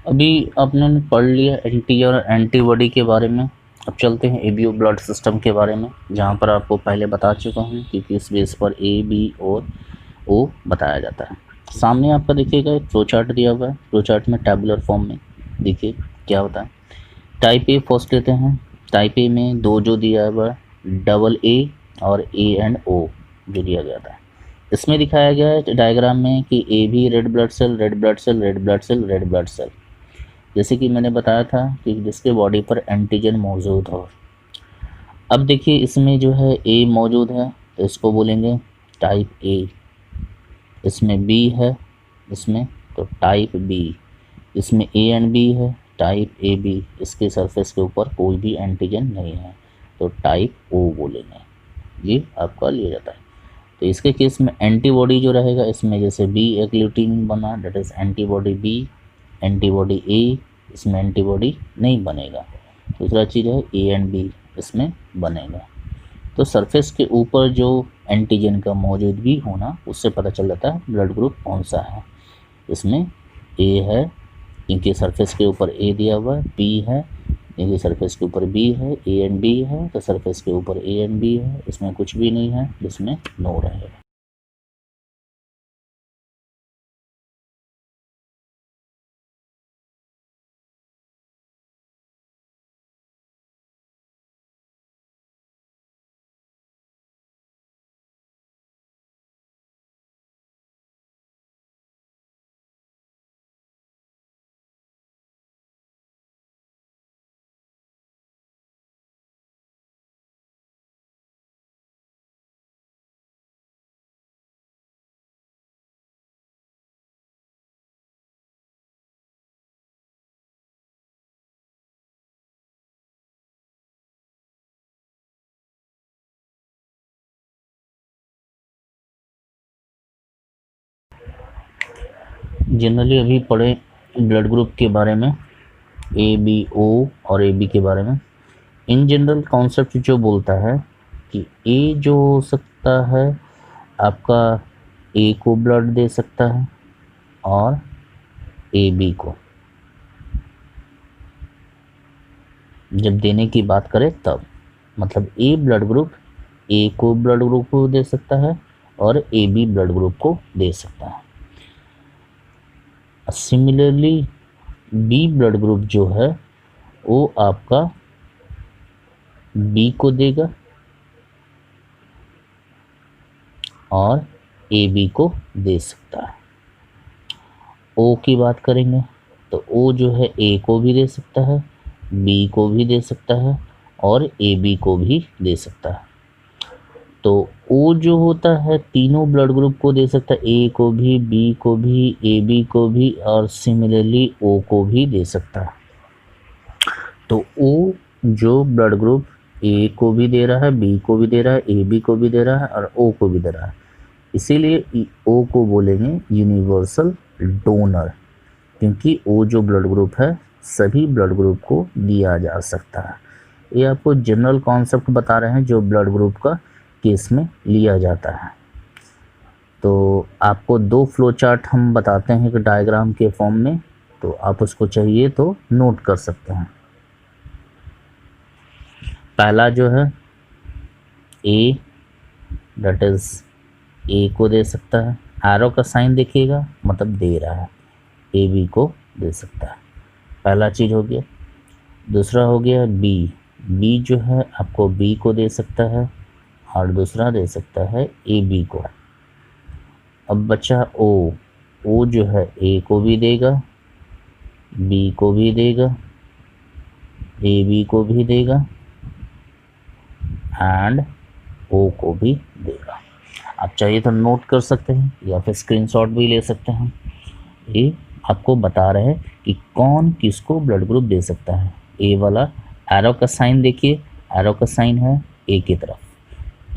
अभी आपने पढ़ लिया एंटी और एंटीबॉडी के बारे में। अब चलते हैं ABO ब्लड सिस्टम के बारे में, जहाँ पर आपको पहले बता चुका हूँ कि किस बेस पर A, B और O बताया जाता है। सामने आपका देखिएगा एक फ्लो चार्ट दिया हुआ है, फ्लो चार्ट में टैबुलर फॉर्म में देखिए क्या होता है। टाइप A फर्स्ट लेते हैं, टाइप A में दो जो दिया हुआ है AA और A एंड O जो दिया गया था, इसमें दिखाया गया है डायग्राम में कि A भी red blood cell, red blood cell, red blood cell, red blood cell, जैसे कि मैंने बताया था कि जिसके बॉडी पर एंटीजन मौजूद हो। अब देखिए इसमें जो है A मौजूद है तो इसको बोलेंगे टाइप A, इसमें B है इसमें तो टाइप B, इसमें A एंड B है टाइप AB, इसके सरफेस के ऊपर कोई भी एंटीजन नहीं है तो टाइप O बोलेंगे, ये आपका लिया जाता है। तो इसके केस में एंटीबॉडी जो रहेगा इसमें जैसे B एग्लूटिन बना that is antibody B, antibody A इसमें एंटीबॉडी नहीं बनेगा। दूसरा चीज़ है A एंड B इसमें बनेगा। तो सरफेस के ऊपर जो एंटीजन का मौजूदगी होना उससे पता चल जाता है ब्लड ग्रुप कौन सा है। इसमें A है इनके सरफेस के ऊपर A दिया हुआ है, B है इनके सरफेस के ऊपर B है, A एंड B है तो सरफेस के ऊपर A एंड B है, इसमें कुछ भी नहीं है जिसमें नो रहेगा। जनरली अभी पढ़े ब्लड ग्रुप के बारे में, ए बी ओ और ए बी के बारे में। इन जनरल कॉन्सेप्ट जो बोलता है कि ए जो हो सकता है आपका ए को ब्लड दे सकता है और ए बी को, जब देने की बात करें तब, मतलब ए ब्लड ग्रुप ए को ब्लड ग्रुप को दे सकता है और ए बी ब्लड ग्रुप को दे सकता है। सिमिलरली बी ब्लड ग्रुप जो है वो आपका बी को देगा और ए बी को दे सकता है। ओ की बात करेंगे तो ओ जो है ए को भी दे सकता है, बी को भी दे सकता है और ए बी को भी दे सकता है। तो ओ जो होता है तीनों ब्लड ग्रुप को दे सकता है, ए को भी, बी को भी, ए बी को भी और सिमिलरली ओ को भी दे सकता है। तो ओ जो ब्लड ग्रुप ए को भी दे रहा है, बी को भी दे रहा है, ए बी को भी दे रहा है और ओ को भी दे रहा है, इसीलिए ओ को बोलेंगे यूनिवर्सल डोनर, क्योंकि ओ जो ब्लड ग्रुप है सभी ब्लड ग्रुप को दिया जा सकता है। ये आपको जनरल कॉन्सेप्ट बता रहे हैं जो ब्लड ग्रुप का केस में लिया जाता है। तो आपको दो फ्लो चार्ट हम बताते हैं कि डायग्राम के फॉर्म में, तो आप उसको चाहिए तो नोट कर सकते हैं। पहला जो है ए, दैट इज ए को दे सकता है, एरो का साइन देखिएगा मतलब दे रहा है, ए बी को दे सकता है, पहला चीज़ हो गया। दूसरा हो गया बी, बी जो है आपको बी को दे सकता है और दूसरा दे सकता है ए बी को। अब बचा ओ, ओ जो है ए को भी देगा, बी को भी देगा, ए बी को भी देगा एंड ओ को भी देगा। आप चाहिए तो नोट कर सकते हैं या फिर स्क्रीनशॉट भी ले सकते हैं। ये आपको बता रहे हैं कि कौन किसको ब्लड ग्रुप दे सकता है। ए वाला एरो का साइन देखिए, एरो का साइन है ए की तरफ,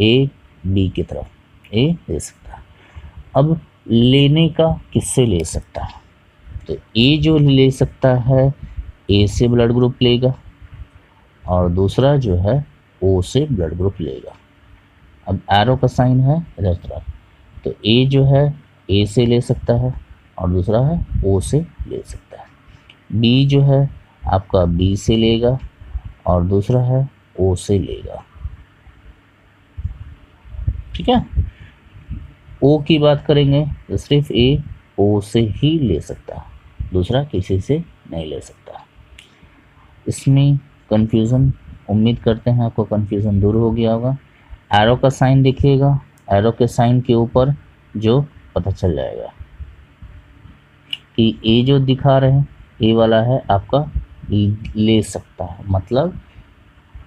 ए बी की तरफ ए दे सकता है। अब लेने का किससे ले सकता है, तो ए जो ले सकता है ए से ब्लड ग्रुप लेगा और दूसरा जो है ओ से ब्लड ग्रुप लेगा। अब एरो का साइन है इधर तरफ, तो ए जो है ए से ले सकता है और दूसरा है ओ से ले सकता है। बी जो है आपका बी से लेगा और दूसरा है ओ से लेगा, ठीक है। ओ की बात करेंगे तो सिर्फ ए ओ से ही ले सकता है, दूसरा किसी से नहीं ले सकता। इसमें कंफ्यूजन, उम्मीद करते हैं आपको कंफ्यूजन दूर हो गया होगा। एरो का साइन देखिएगा, एरो के साइन के ऊपर जो पता चल जाएगा कि ए जो दिखा रहे हैं ए वाला है आपका ले सकता है, मतलब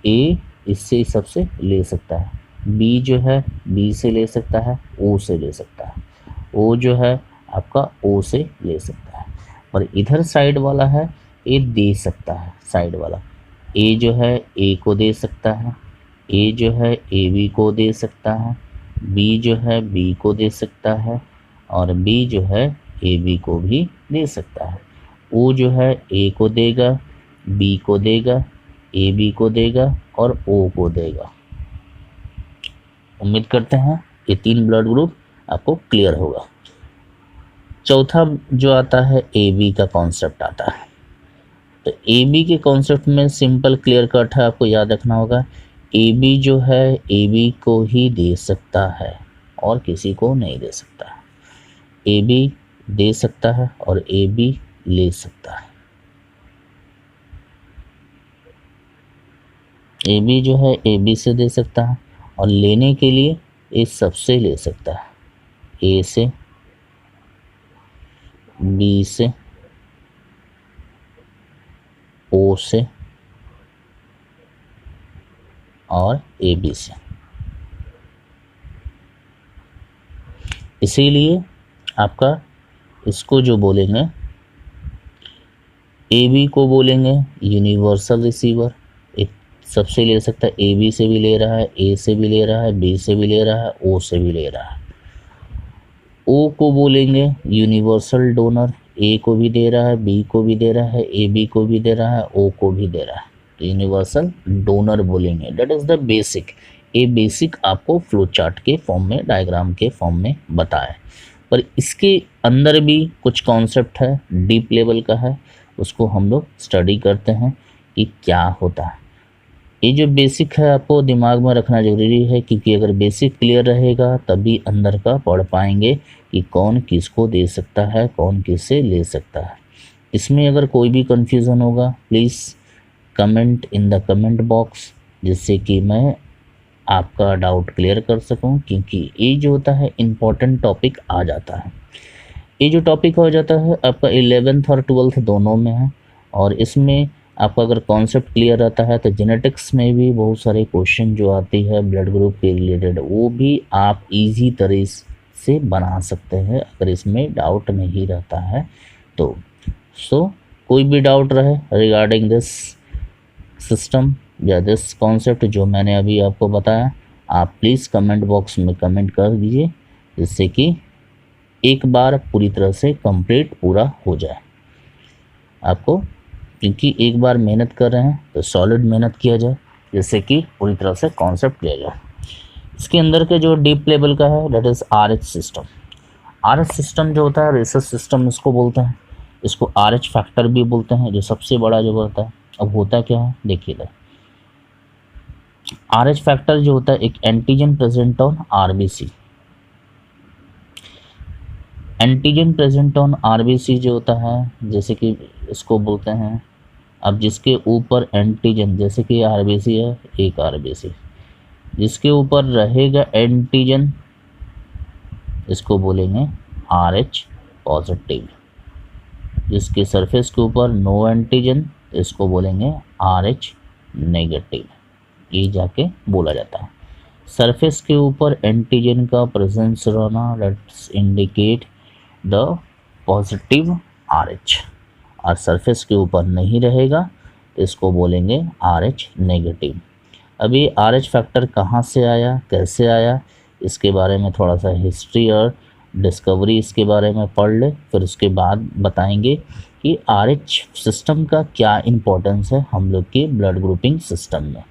ए इससे इस सबसे ले सकता है। बी जो है बी से ले सकता है, ओ से ले सकता है। ओ जो है आपका ओ से ले सकता है। और इधर साइड वाला है ए दे सकता है, साइड वाला ए जो है ए को दे सकता है, ए जो है ए बी को दे सकता है, बी जो है बी को दे सकता है और बी जो है ए बी को भी दे सकता है। ओ जो है ए को देगा, बी को देगा, ए बी को देगा और ओ को देगा। उम्मीद करते हैं ये तीन ब्लड ग्रुप आपको क्लियर होगा। चौथा जो आता है ए बी का कॉन्सेप्ट आता है। तो ए बी के कॉन्सेप्ट में सिंपल क्लियर कट है, आपको याद रखना होगा ए बी जो है ए बी को ही दे सकता है और किसी को नहीं दे सकता। ए बी दे सकता है और ए बी ले सकता है। ए बी जो है ए बी से दे सकता है और लेने के लिए ए सबसे ले सकता है, ए से, बी से, ओ से और ए बी से। इसीलिए आपका इसको जो बोलेंगे ए बी को बोलेंगे यूनिवर्सल रिसीवर, एक सबसे ले सकता है, ए बी से भी ले रहा है, ए से भी ले रहा है, बी से भी ले रहा है, ओ से भी ले रहा है। ओ को बोलेंगे यूनिवर्सल डोनर, ए को भी दे रहा है, बी को भी दे रहा है, ए बी को भी दे रहा है, ओ को भी दे रहा है, तो यूनिवर्सल डोनर बोलेंगे। That is the basic. ये बेसिक आपको फ्लो चार्ट के फॉर्म में, डायग्राम के फॉर्म में बताया, पर इसके अंदर भी कुछ कॉन्सेप्ट है, डीप लेवल का है, उसको हम लोग स्टडी करते हैं कि क्या होता है। ये जो बेसिक है आपको दिमाग में रखना ज़रूरी है, क्योंकि अगर बेसिक क्लियर रहेगा तभी अंदर का पढ़ पाएंगे कि कौन किसको दे सकता है, कौन किससे ले सकता है। इसमें अगर कोई भी कन्फ्यूज़न होगा please comment in the comment box, जिससे कि मैं आपका डाउट क्लियर कर सकूं, क्योंकि ये जो होता है इम्पॉर्टेंट टॉपिक आ जाता है। ये जो टॉपिक हो जाता है आपका 11th और 12th दोनों में है, और इसमें आपका अगर कॉन्सेप्ट क्लियर रहता है तो जेनेटिक्स में भी बहुत सारे क्वेश्चन जो आती है ब्लड ग्रुप के रिलेटेड, वो भी आप इजी तरह से बना सकते हैं अगर इसमें डाउट नहीं रहता है तो। सो कोई भी डाउट रहे रिगार्डिंग दिस सिस्टम या दिस कॉन्सेप्ट जो मैंने अभी आपको बताया, आप प्लीज़ कमेंट बॉक्स में कमेंट कर दीजिए, जिससे कि एक बार पूरी तरह से कंप्लीट पूरा हो जाए आपको, क्योंकि एक बार मेहनत कर रहे हैं तो सॉलिड मेहनत किया जाए, जिससे कि पूरी तरह से कॉन्सेप्ट किया जाए। इसके अंदर के जो डीप लेवल का है that is RH system. RH system जो होता है रिसर्च सिस्टम इसको बोलते हैं, इसको RH फैक्टर भी बोलते हैं, जो सबसे बड़ा जो होता है। अब होता क्या है देखिएगा, RH फैक्टर जो होता है एक antigen present on RBC, antigen present on RBC जो होता है, जैसे कि इसको बोलते हैं, अब जिसके ऊपर एंटीजन, जैसे कि RBC है एक RBC, जिसके ऊपर रहेगा एंटीजन इसको बोलेंगे RH पॉजिटिव, जिसके सरफेस के ऊपर नो एंटीजन इसको बोलेंगे RH नेगेटिव। ये जाके बोला जाता है। सरफेस के ऊपर एंटीजन का प्रेजेंस रहना that's indicate the positive RH, और सरफेस के ऊपर नहीं रहेगा इसको बोलेंगे RH नेगेटिव। अभी RH फैक्टर कहाँ से आया, कैसे आया, इसके बारे में थोड़ा सा हिस्ट्री और डिस्कवरी इसके बारे में पढ़ ले, फिर उसके बाद बताएंगे कि RH सिस्टम का क्या इम्पोर्टेंस है हम लोग के ब्लड ग्रुपिंग सिस्टम में।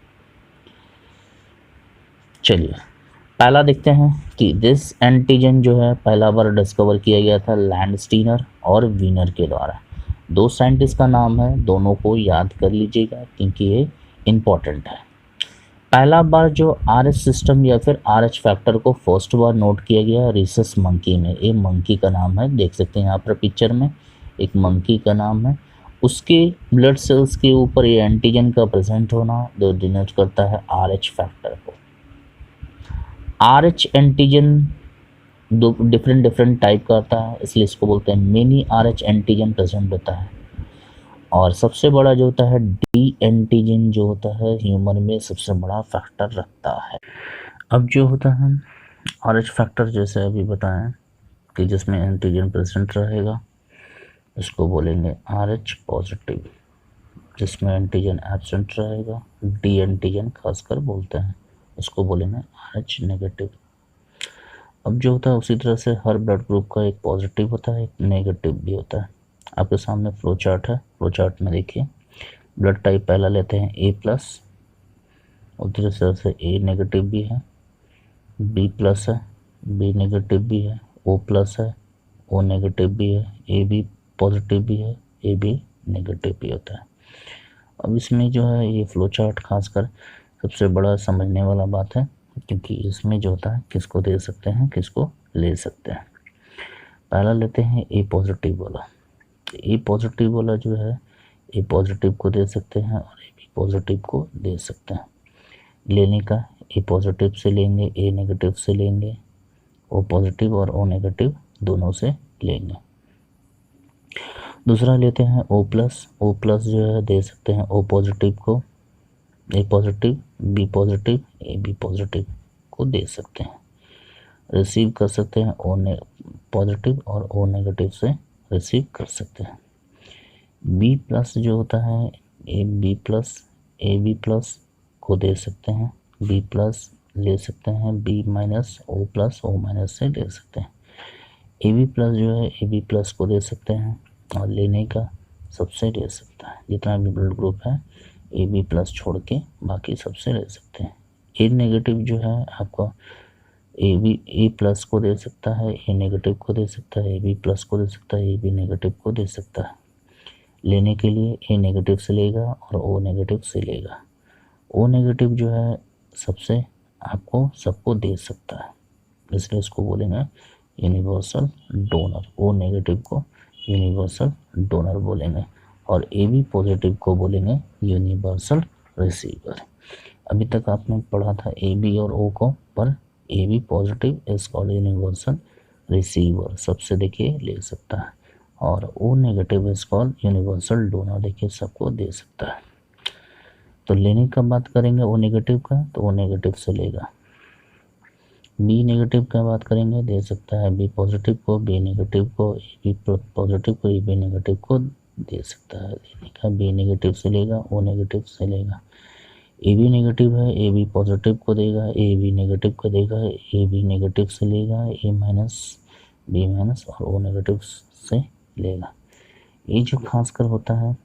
चलिए पहला देखते हैं कि दिस एंटीजन जो है पहला बार डिस्कवर किया गया था लैंडस्टीनर और वीनर के द्वारा। दो साइंटिस्ट का नाम है, दोनों को याद कर लीजिएगा क्योंकि ये इम्पॉर्टेंट है। पहला बार जो RH सिस्टम या फिर RH फैक्टर को फर्स्ट बार नोट किया गया रिसस मंकी में। ये मंकी का नाम है, देख सकते हैं यहाँ पर पिक्चर में एक मंकी का नाम है। उसके ब्लड सेल्स के ऊपर ये एंटीजन का प्रेजेंट होना जो डिनोट करता है RH फैक्टर को। RH एंटीजन दो डिफरेंट टाइप का आता है, इसलिए इसको बोलते हैं मेनी RH एंटीजन प्रेजेंट होता है। और सबसे बड़ा जो होता है D एंटीजन जो होता है ह्यूमन में सबसे बड़ा फैक्टर रखता है। अब जो होता है RH फैक्टर जैसे अभी बताएं कि जिसमें एंटीजन प्रेजेंट रहेगा इसको बोलेंगे RH पॉजिटिव, जिसमें एंटीजन एब्सेंट रहेगा D एंटीजन खासकर बोलते हैं, इसको बोलेंगे RH नेगेटिव। अब जो होता है उसी तरह से हर ब्लड ग्रुप का एक पॉजिटिव होता है एक नेगेटिव भी होता है। आपके सामने फ्लो चार्ट है, फ्लो चार्ट में देखिए ब्लड टाइप पहला लेते हैं A+, उसी तरह से A नेगेटिव भी है, B+ है, B नेगेटिव भी है, O+ है, O नेगेटिव भी है, AB पॉजिटिव भी है, AB नेगेटिव भी होता है। अब इसमें जो है ये फ्लो चार्ट खासकर सबसे बड़ा समझने वाला बात है, क्योंकि इसमें जो होता है किसको दे सकते हैं किसको ले सकते हैं। पहला लेते हैं A पॉजिटिव वाला। A पॉजिटिव वाला जो है A पॉजिटिव को दे सकते हैं और AB पॉजिटिव को दे सकते हैं। लेने का A पॉजिटिव से लेंगे, A नेगेटिव से लेंगे, O पॉजिटिव और O नेगेटिव दोनों से लेंगे। दूसरा लेते हैं O+ जो है दे सकते हैं O पॉजिटिव को, A positive, B positive, AB positive को दे सकते हैं। रिसीव कर सकते हैं O पॉजिटिव और O नेगेटिव से रिसीव कर सकते हैं। B+ जो होता है B+ AB+ को दे सकते हैं, B+ ले सकते हैं, B- O+ O- से ले सकते हैं। AB+ जो है AB+ को दे सकते हैं, और लेने का सबसे ले सकता है, जितना भी ब्लड ग्रुप है ए बी प्लस छोड़ के बाकी सबसे ले सकते हैं। ए नेगेटिव जो है आपका ए बी ए प्लस को दे सकता है, ए नेगेटिव को दे सकता है, ए बी प्लस को दे सकता है, ए बी नेगेटिव को दे सकता है। लेने के लिए ए नेगेटिव से लेगा और ओ नेगेटिव से लेगा। ओ नेगेटिव जो है सबसे आपको सबको दे सकता है, इसलिए इसको बोलेंगे यूनिवर्सल डोनर। ओ नेगेटिव को यूनिवर्सल डोनर बोलेंगे और ए बी पॉजिटिव को बोलेंगे यूनिवर्सल रिसीवर। अभी तक आपने पढ़ा था ए बी और ओ को, पर A B positive is called universal receiver, सबसे देखिए ले सकता है, और O negative is called universal donor, देखिए सबको दे सकता है। तो लेने का बात करेंगे ओ नेगेटिव का, तो ओ नेगेटिव से लेगा। बी नेगेटिव का बात करेंगे, दे सकता है बी पॉजिटिव को, बी नेगेटिव को, ए बी पॉजिटिव को, ए बी नेगेटिव को दे सकता है। लेने का बी नेगेटिव से लेगा, ओ नेगेटिव से लेगा। ए बी नेगेटिव है, ए बी पॉजिटिव को देगा, ए बी नेगेटिव को देगा, ए बी नेगेटिव से लेगा, ए माइनस बी माइनस और ओ नेगेटिव से लेगा। ये जो खासकर होता है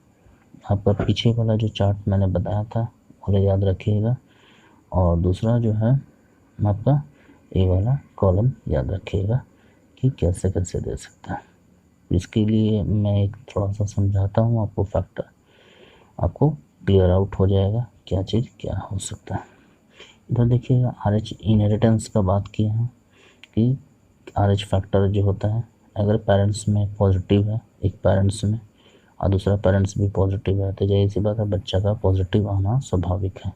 आपका पीछे वाला जो चार्ट मैंने बताया था वो याद रखिएगा, और दूसरा जो है आपका ए वाला कॉलम याद रखिएगा कि कैसे कैसे दे सकता है। इसके लिए मैं एक थोड़ा सा समझाता हूँ आपको, फैक्टर आपको क्लियर आउट हो जाएगा क्या चीज़ क्या हो सकता है। इधर देखिएगा आर एच इनहेरिटेंस का बात किया है कि आर एच फैक्टर जो होता है, अगर पेरेंट्स में पॉजिटिव है, एक पेरेंट्स में और दूसरा पेरेंट्स भी पॉजिटिव है, तो जाहिर सी बात है बच्चा का पॉजिटिव आना स्वाभाविक है।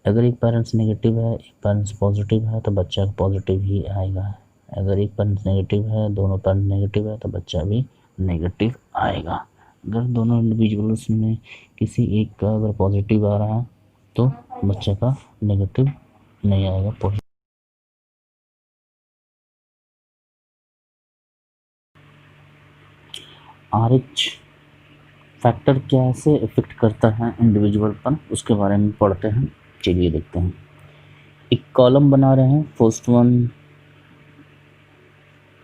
अगर एक पेरेंट्स नेगेटिव है, एक पेरेंट्स पॉजिटिव है, तो बच्चा पॉजिटिव ही आएगा। अगर एक पेरेंट्स नेगेटिव है, दोनों पेरेंट्स नेगेटिव है, तो बच्चा भी नेगेटिव आएगा। अगर दोनों इंडिविजुअल्स में किसी एक का अगर पॉजिटिव आ रहा है तो बच्चे का नेगेटिव नहीं आएगा। आर एच फैक्टर कैसे इफेक्ट करता है इंडिविजुअल पर, उसके बारे में पढ़ते हैं। चलिए देखते हैं। एक कॉलम बना रहे हैं, फर्स्ट वन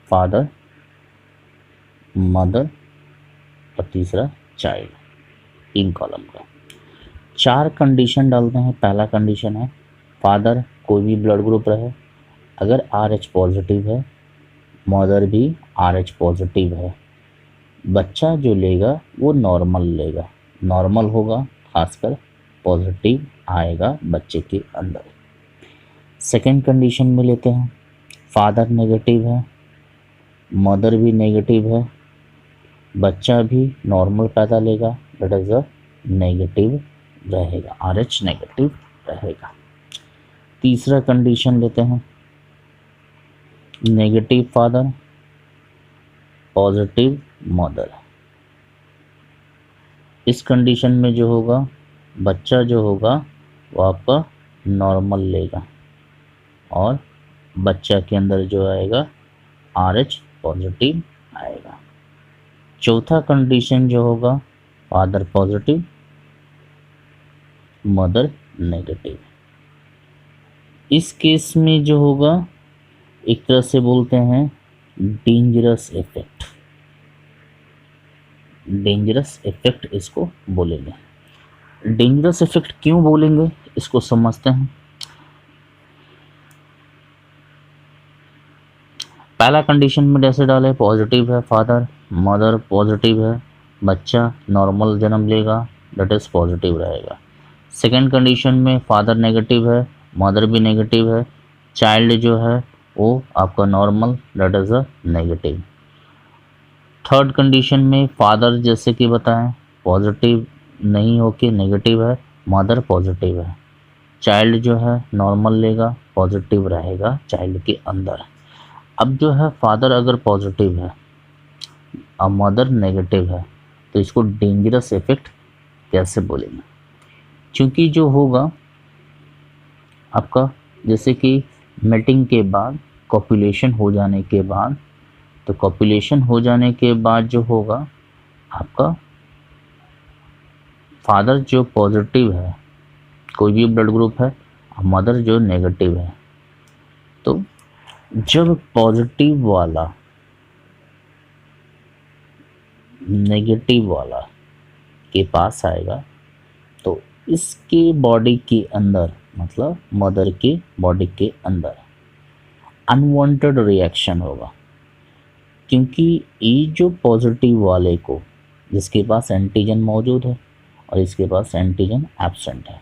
फादर, मदर और तीसरा चाइल्ड, 3 कॉलम का। 4 कंडीशन डालते हैं। पहला कंडीशन है फादर कोई भी ब्लड ग्रुप रहे, अगर आर एच पॉजिटिव है, मदर भी आर एच पॉजिटिव है, बच्चा जो लेगा वो नॉर्मल लेगा, नॉर्मल होगा, खासकर पॉजिटिव आएगा बच्चे के अंदर। सेकेंड कंडीशन में लेते हैं, फादर नेगेटिव है, मदर भी नेगेटिव है, बच्चा भी नॉर्मल पैदा लेगा, दैट इज अ नेगेटिव रहेगा, आर एच नेगेटिव रहेगा। तीसरा कंडीशन लेते हैं, नेगेटिव फादर, पॉजिटिव मदर। इस कंडीशन में जो होगा बच्चा जो होगा वो आपका नॉर्मल लेगा और बच्चा के अंदर जो आएगा आर एच पॉजिटिव आएगा। चौथा कंडीशन जो होगा फादर पॉजिटिव, मदर नेगेटिव। इस केस में जो होगा एक तरह से बोलते हैं डेंजरस इफेक्ट, डेंजरस इफेक्ट इसको बोलेंगे। डेंजरस इफेक्ट क्यों बोलेंगे इसको समझते हैं। पहला कंडीशन में जैसे डाले पॉजिटिव है फादर, मदर पॉजिटिव है, बच्चा नॉर्मल जन्म लेगा, दैट इज पॉजिटिव रहेगा। सेकेंड कंडीशन में फादर नेगेटिव है, मदर भी नेगेटिव है, चाइल्ड जो है वो आपका normal, that is a negative. Third condition में फादर जैसे कि बताएं पॉजिटिव नहीं होके नेगेटिव है, मदर पॉजिटिव है, चाइल्ड जो है नॉर्मल लेगा, पॉजिटिव रहेगा चाइल्ड के अंदर। अब जो है फादर अगर पॉजिटिव है और मदर नेगेटिव है तो इसको डेंजरस इफेक्ट कैसे बोलेंगे। क्योंकि जो होगा आपका जैसे कि मेटिंग के बाद, कॉपुलेशन हो जाने के बाद, तो कॉपुलेशन हो जाने के बाद जो होगा आपका फादर जो पॉजिटिव है कोई भी ब्लड ग्रुप है और मदर जो नेगेटिव है, तो जब पॉजिटिव वाला नेगेटिव वाला के पास आएगा तो इसके बॉडी के अंदर, मतलब मदर के बॉडी के अंदर अनवांटेड रिएक्शन होगा, क्योंकि ये जो पॉजिटिव वाले को, जिसके पास एंटीजन मौजूद है और इसके पास एंटीजन एब्सेंट है,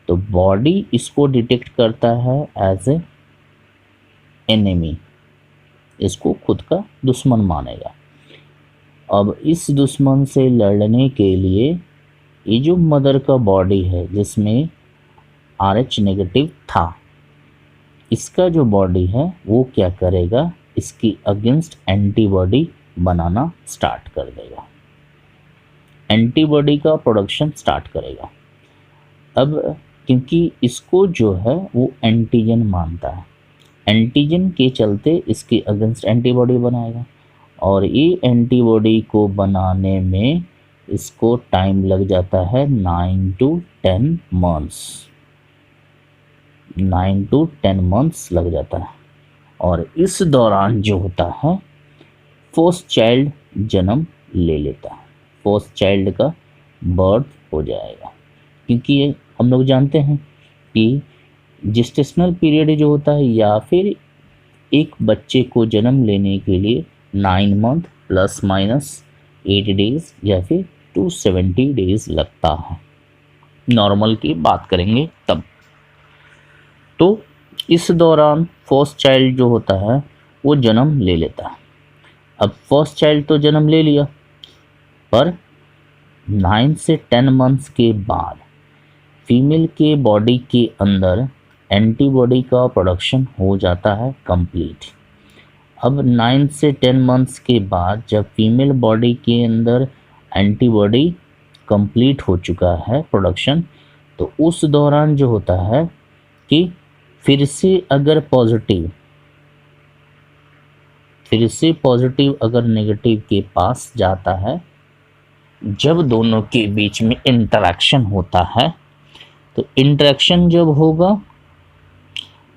तो बॉडी इसको डिटेक्ट करता है एज ए एनिमी, इसको खुद का दुश्मन मानेगा। अब इस दुश्मन से लड़ने के लिए ये जो मदर का बॉडी है जिसमें RH नेगेटिव था, इसका जो बॉडी है वो क्या करेगा, इसकी अगेंस्ट एंटीबॉडी बनाना स्टार्ट कर देगा, एंटीबॉडी का प्रोडक्शन स्टार्ट करेगा। अब क्योंकि इसको जो है वो एंटीजन मानता है, एंटीजन के चलते इसके अगेंस्ट एंटीबॉडी बनाएगा, और ये एंटीबॉडी को बनाने में इसको टाइम लग जाता है 9 to 10 मंथ्स, 9 to 10 मंथ्स लग जाता है। और इस दौरान जो होता है फर्स्ट चाइल्ड जन्म ले लेता है, फर्स्ट चाइल्ड का बर्थ हो जाएगा। क्योंकि ये हम लोग जानते हैं कि जेस्टेशनल पीरियड जो होता है या फिर एक बच्चे को जन्म लेने के लिए 9 मंथ प्लस माइनस 8 डेज या फिर 270 डेज लगता है, नॉर्मल की बात करेंगे तब। तो इस दौरान फर्स्ट चाइल्ड जो होता है वो जन्म ले लेता है। अब फर्स्ट चाइल्ड तो जन्म ले लिया, पर 9 से 10 मंथ्स के बाद फीमेल के बॉडी के अंदर एंटीबॉडी का प्रोडक्शन हो जाता है कंप्लीट। अब 9 से 10 मंथ्स के बाद जब फीमेल बॉडी के अंदर एंटीबॉडी कंप्लीट हो चुका है प्रोडक्शन, तो उस दौरान जो होता है कि फिर से पॉजिटिव अगर नेगेटिव के पास जाता है, जब दोनों के बीच में इंटरेक्शन होता है, तो इंटरेक्शन जब होगा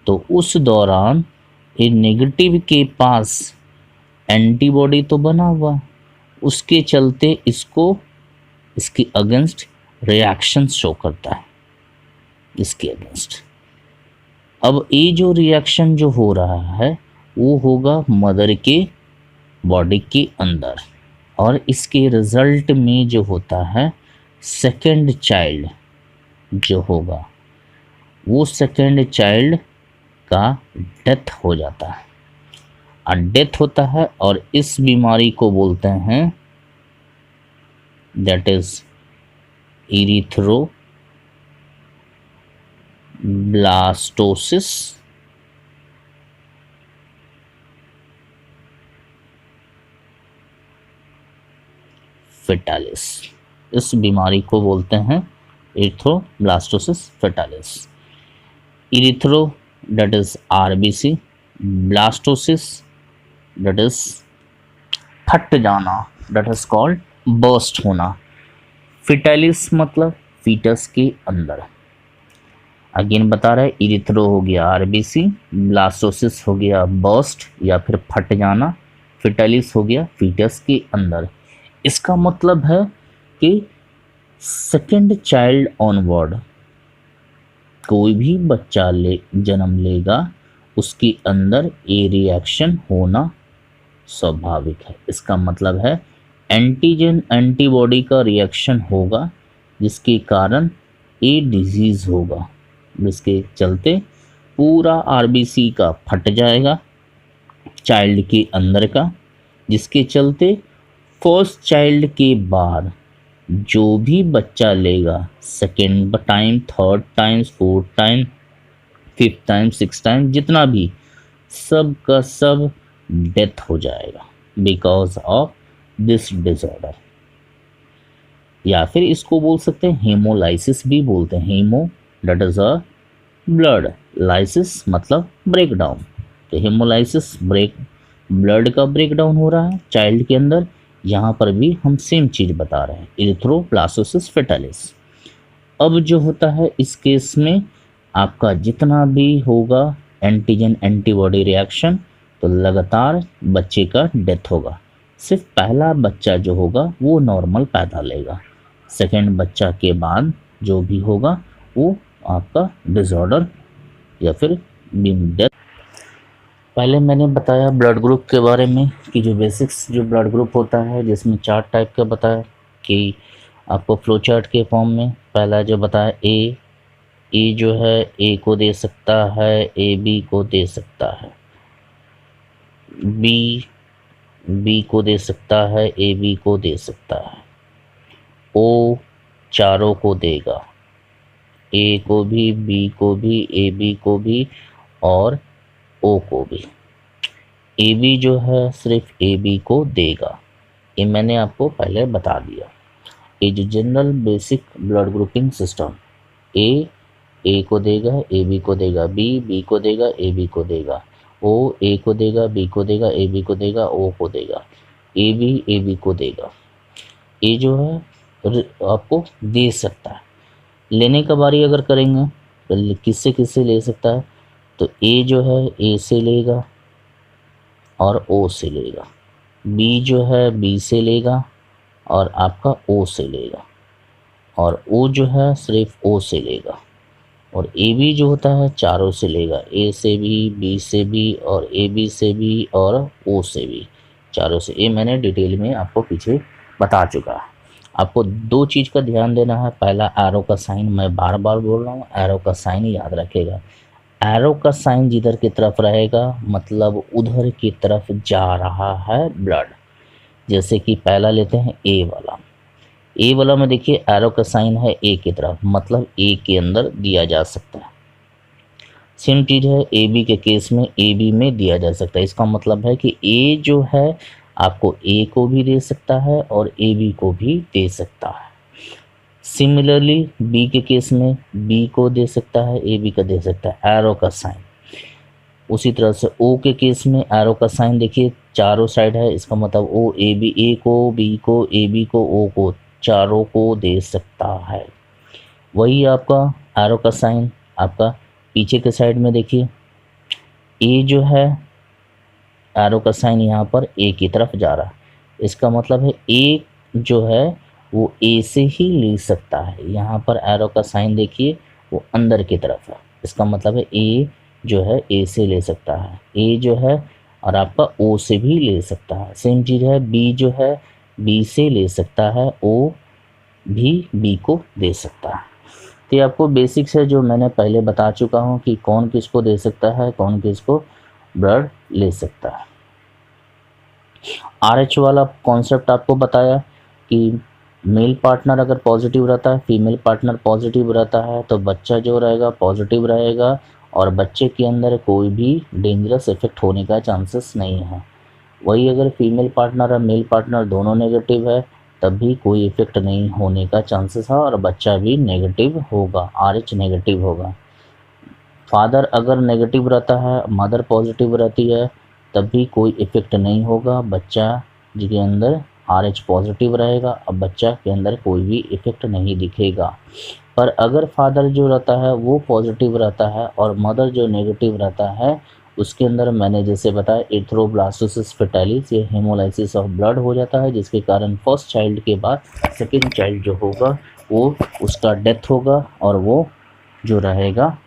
तो उस दौरान ये नेगेटिव के पास एंटीबॉडी तो बना हुआ, उसके चलते इसके अगेंस्ट रिएक्शन शो करता है, इसके अगेंस्ट। अब ये जो रिएक्शन जो हो रहा है वो होगा मदर के बॉडी के अंदर, और इसके रिजल्ट में जो होता है सेकंड चाइल्ड जो होगा, वो सेकंड चाइल्ड का डेथ हो जाता है, और डेथ होता है, और इस बीमारी को बोलते हैं दैट इज इरिथ्रोब्लास्टोसिस फेटालिस। इस बीमारी को बोलते हैं erythroblastosis fetalis. Erythro that is RBC, blastosis that is फट जाना, that is called burst होना, फिटालिस मतलब फीटस के अंदर। अगेन बता रहा है, इरिथ्रो हो गया RBC, ब्लास्टोसिस हो गया बर्स्ट या फिर फट जाना, फिटालिस हो गया फीटस के अंदर। इसका मतलब है कि सेकेंड चाइल्ड ऑनवर्ड कोई भी बच्चा जन्म लेगा, उसके अंदर ये रिएक्शन होना स्वाभाविक है। इसका मतलब है एंटीजन एंटीबॉडी का रिएक्शन होगा, जिसके कारण ये डिजीज़ होगा, जिसके चलते पूरा RBC का फट जाएगा चाइल्ड के अंदर का, जिसके चलते फर्स्ट चाइल्ड के बाद जो भी बच्चा लेगा, second time, third time, fourth time, fifth time, six time, जितना भी, सब का सब डेथ हो जाएगा बिकॉज ऑफ दिस डिसऑर्डर। या फिर इसको बोल सकते हैं हेमोलाइसिस भी बोलते हैं। Haemo that is a blood, lysis मतलब ब्रेक डाउन। तो हेमोलाइसिस ब्लड का ब्रेक डाउन हो रहा है चाइल्ड के अंदर। यहाँ पर भी हम सेम चीज़ बता रहे हैं, इरिथ्रोब्लास्टोसिस फेटालिस। अब जो होता है इस केस में आपका जितना भी होगा एंटीजन एंटीबॉडी रिएक्शन, तो लगातार बच्चे का डेथ होगा। सिर्फ पहला बच्चा जो होगा वो नॉर्मल पैदा लेगा, सेकंड बच्चा के बाद जो भी होगा वो आपका डिसऑर्डर या फिर डेथ। पहले मैंने बताया ब्लड ग्रुप के बारे में कि जो बेसिक्स जो ब्लड ग्रुप होता है, जिसमें 4 टाइप का बताया कि आपको फ्लो चार्ट के फॉर्म में। पहला जो बताया ए जो है ए को दे सकता है, ए बी को दे सकता है, बी को दे सकता है, ए बी को दे सकता है, ओ चारों को देगा, ए को भी, बी को भी, ए बी को भी और ओ को भी। ए बी जो है सिर्फ ए बी को देगा, ये मैंने आपको पहले बता दिया। ये जो general basic blood grouping system, A को देगा, ए बी को देगा, बी को देगा, ए बी को देगा, ओ ए को देगा, बी को देगा, ए बी को देगा, ओ को देगा, ए बी को देगा। ये जो है आपको दे सकता है। लेने का बारी अगर करेंगे तो किससे ले सकता है, तो ए जो है ए से लेगा और ओ से लेगा, बी जो है बी से लेगा और आपका ओ से लेगा, और ओ जो है सिर्फ ओ से लेगा, और ए बी जो होता है चारों से लेगा, ए से भी, बी से भी और ए बी से भी और ओ से भी, चारों से। ये मैंने डिटेल में आपको पीछे बता चुका है। आपको 2 चीज़ का ध्यान देना है। पहला एरो का साइन, मैं बार बार बोल रहा हूँ, एरो का साइन याद रखेगा। एरो का साइन जिधर की तरफ रहेगा मतलब उधर की तरफ जा रहा है ब्लड। जैसे कि पहला लेते हैं ए वाला में देखिए एरो का साइन है ए की तरफ, मतलब ए के अंदर दिया जा सकता है। सेम चीज़ है ए बी के केस में, ए बी में दिया जा सकता है। इसका मतलब है कि ए जो है आपको ए को भी दे सकता है और ए बी को भी दे सकता है। सिमिलरली बी के केस में बी को दे सकता है, ए बी का दे सकता है, एरो का साइन। उसी तरह से ओ के केस में एरो का साइन देखिए चारों साइड है, इसका मतलब ओ ए बी, ए को, बी को, ए बी को, ओ को, चारों को दे सकता है। वही आपका एरो का साइन आपका पीछे के साइड में देखिए, ए जो है एरो का साइन यहाँ पर ए की तरफ जा रहा है, इसका मतलब है ए जो है वो ए से ही ले सकता है। यहाँ पर एरो का साइन देखिए वो अंदर की तरफ है, इसका मतलब है ए जो है ए से ले सकता है, ए जो है और आपका ओ से भी ले सकता है। सेम चीज़ है बी जो है बी से ले सकता है, ओ भी बी को दे सकता है। तो ये आपको बेसिक्स है जो मैंने पहले बता चुका हूँ कि कौन किसको दे सकता है, कौन किसको ब्लड ले सकता है। RH वाला कॉन्सेप्ट आपको बताया कि मेल पार्टनर अगर पॉजिटिव रहता है, फीमेल पार्टनर पॉजिटिव रहता है तो बच्चा जो रहेगा पॉजिटिव रहेगा और बच्चे के अंदर कोई भी डेंजरस इफेक्ट होने का चांसेस नहीं है। वही अगर फीमेल पार्टनर और मेल पार्टनर दोनों नेगेटिव है तब भी कोई इफेक्ट नहीं होने का चांसेस है और बच्चा भी नेगेटिव होगा, RH नेगेटिव होगा। फादर अगर नेगेटिव रहता है, मदर पॉजिटिव रहती है तब भी कोई इफेक्ट नहीं होगा, बच्चा जिसके अंदर RH पॉजिटिव रहेगा, अब बच्चा के अंदर कोई भी इफेक्ट नहीं दिखेगा। पर अगर फादर जो रहता है वो पॉजिटिव रहता है और मदर जो नेगेटिव रहता है उसके अंदर मैंने जैसे बताया एरिथ्रोब्लास्टोसिस फेटालिस, ये हेमोलाइसिस ऑफ ब्लड हो जाता है, जिसके कारण फर्स्ट चाइल्ड के बाद सेकेंड चाइल्ड जो होगा वो उसका डेथ होगा और वो जो रहेगा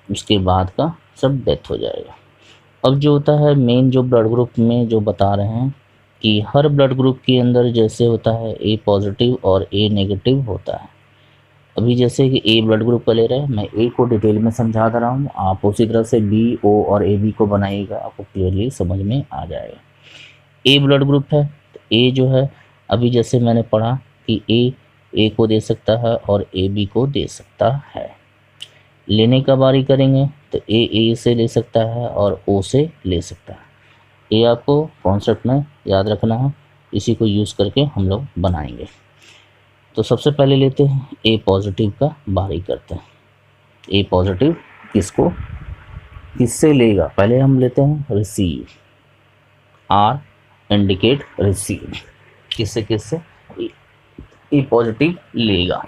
उसके बाद का सब डेथ हो जाएगा। अब जो होता है मेन जो ब्लड ग्रुप में जो बता रहे हैं कि हर ब्लड ग्रुप के अंदर जैसे होता है ए पॉजिटिव और ए नेगेटिव होता है। अभी जैसे कि ए ब्लड ग्रुप का ले रहे हैं, मैं ए को डिटेल में समझा दे रहा हूँ, आप उसी तरह से बी, ओ और ए बी को बनाइएगा, आपको क्लियरली समझ में आ जाएगा। ए ब्लड ग्रुप है तो ए जो है अभी जैसे मैंने पढ़ा कि ए को दे सकता है और ए बी को दे सकता है। लेने का बारी करेंगे तो ए से ले सकता है और ओ से ले सकता है। ये आपको कॉन्सेप्ट में याद रखना है, इसी को यूज़ करके हम लोग बनाएंगे। तो सबसे पहले लेते हैं ए पॉजिटिव का बारी करते हैं। ए पॉजिटिव किससे लेगा, पहले हम लेते हैं रिसीव, आर इंडिकेट रिसीव, किससे ए पॉजिटिव लेगा।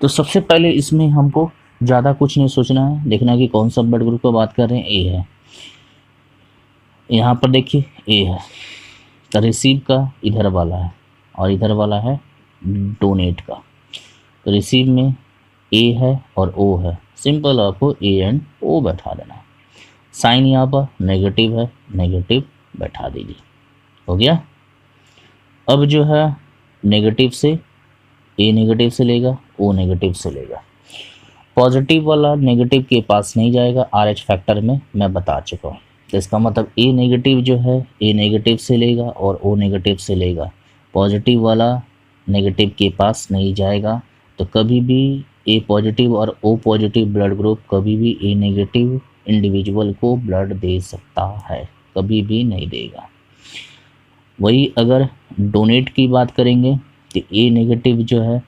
तो सबसे पहले इसमें हमको ज़्यादा कुछ नहीं सोचना है, देखना है कि कौन सा ब्लड ग्रुप की बात कर रहे हैं, ए है। यहाँ पर देखिए ए है, तो रिसीव का इधर वाला है और इधर वाला है डोनेट का। तो रिसीव में ए है और ओ है, सिंपल आपको ए एंड ओ बैठा देना है। साइन यहाँ पर नेगेटिव है, नेगेटिव बैठा दीजिए, हो गया। अब जो है नेगेटिव से ए नेगेटिव से लेगा, ओ नेगेटिव से लेगा। पॉजिटिव वाला नेगेटिव के पास नहीं जाएगा, आर एच फैक्टर में मैं बता चुका हूँ। तो इसका मतलब ए नेगेटिव जो है ए नेगेटिव से लेगा और ओ नेगेटिव से लेगा, पॉजिटिव वाला नेगेटिव के पास नहीं जाएगा। तो कभी भी ए पॉजिटिव और ओ पॉजिटिव ब्लड ग्रुप कभी भी ए नेगेटिव इंडिविजुअल को ब्लड दे सकता है, कभी भी नहीं देगा। वही अगर डोनेट की बात करेंगे तो ए नेगेटिव जो है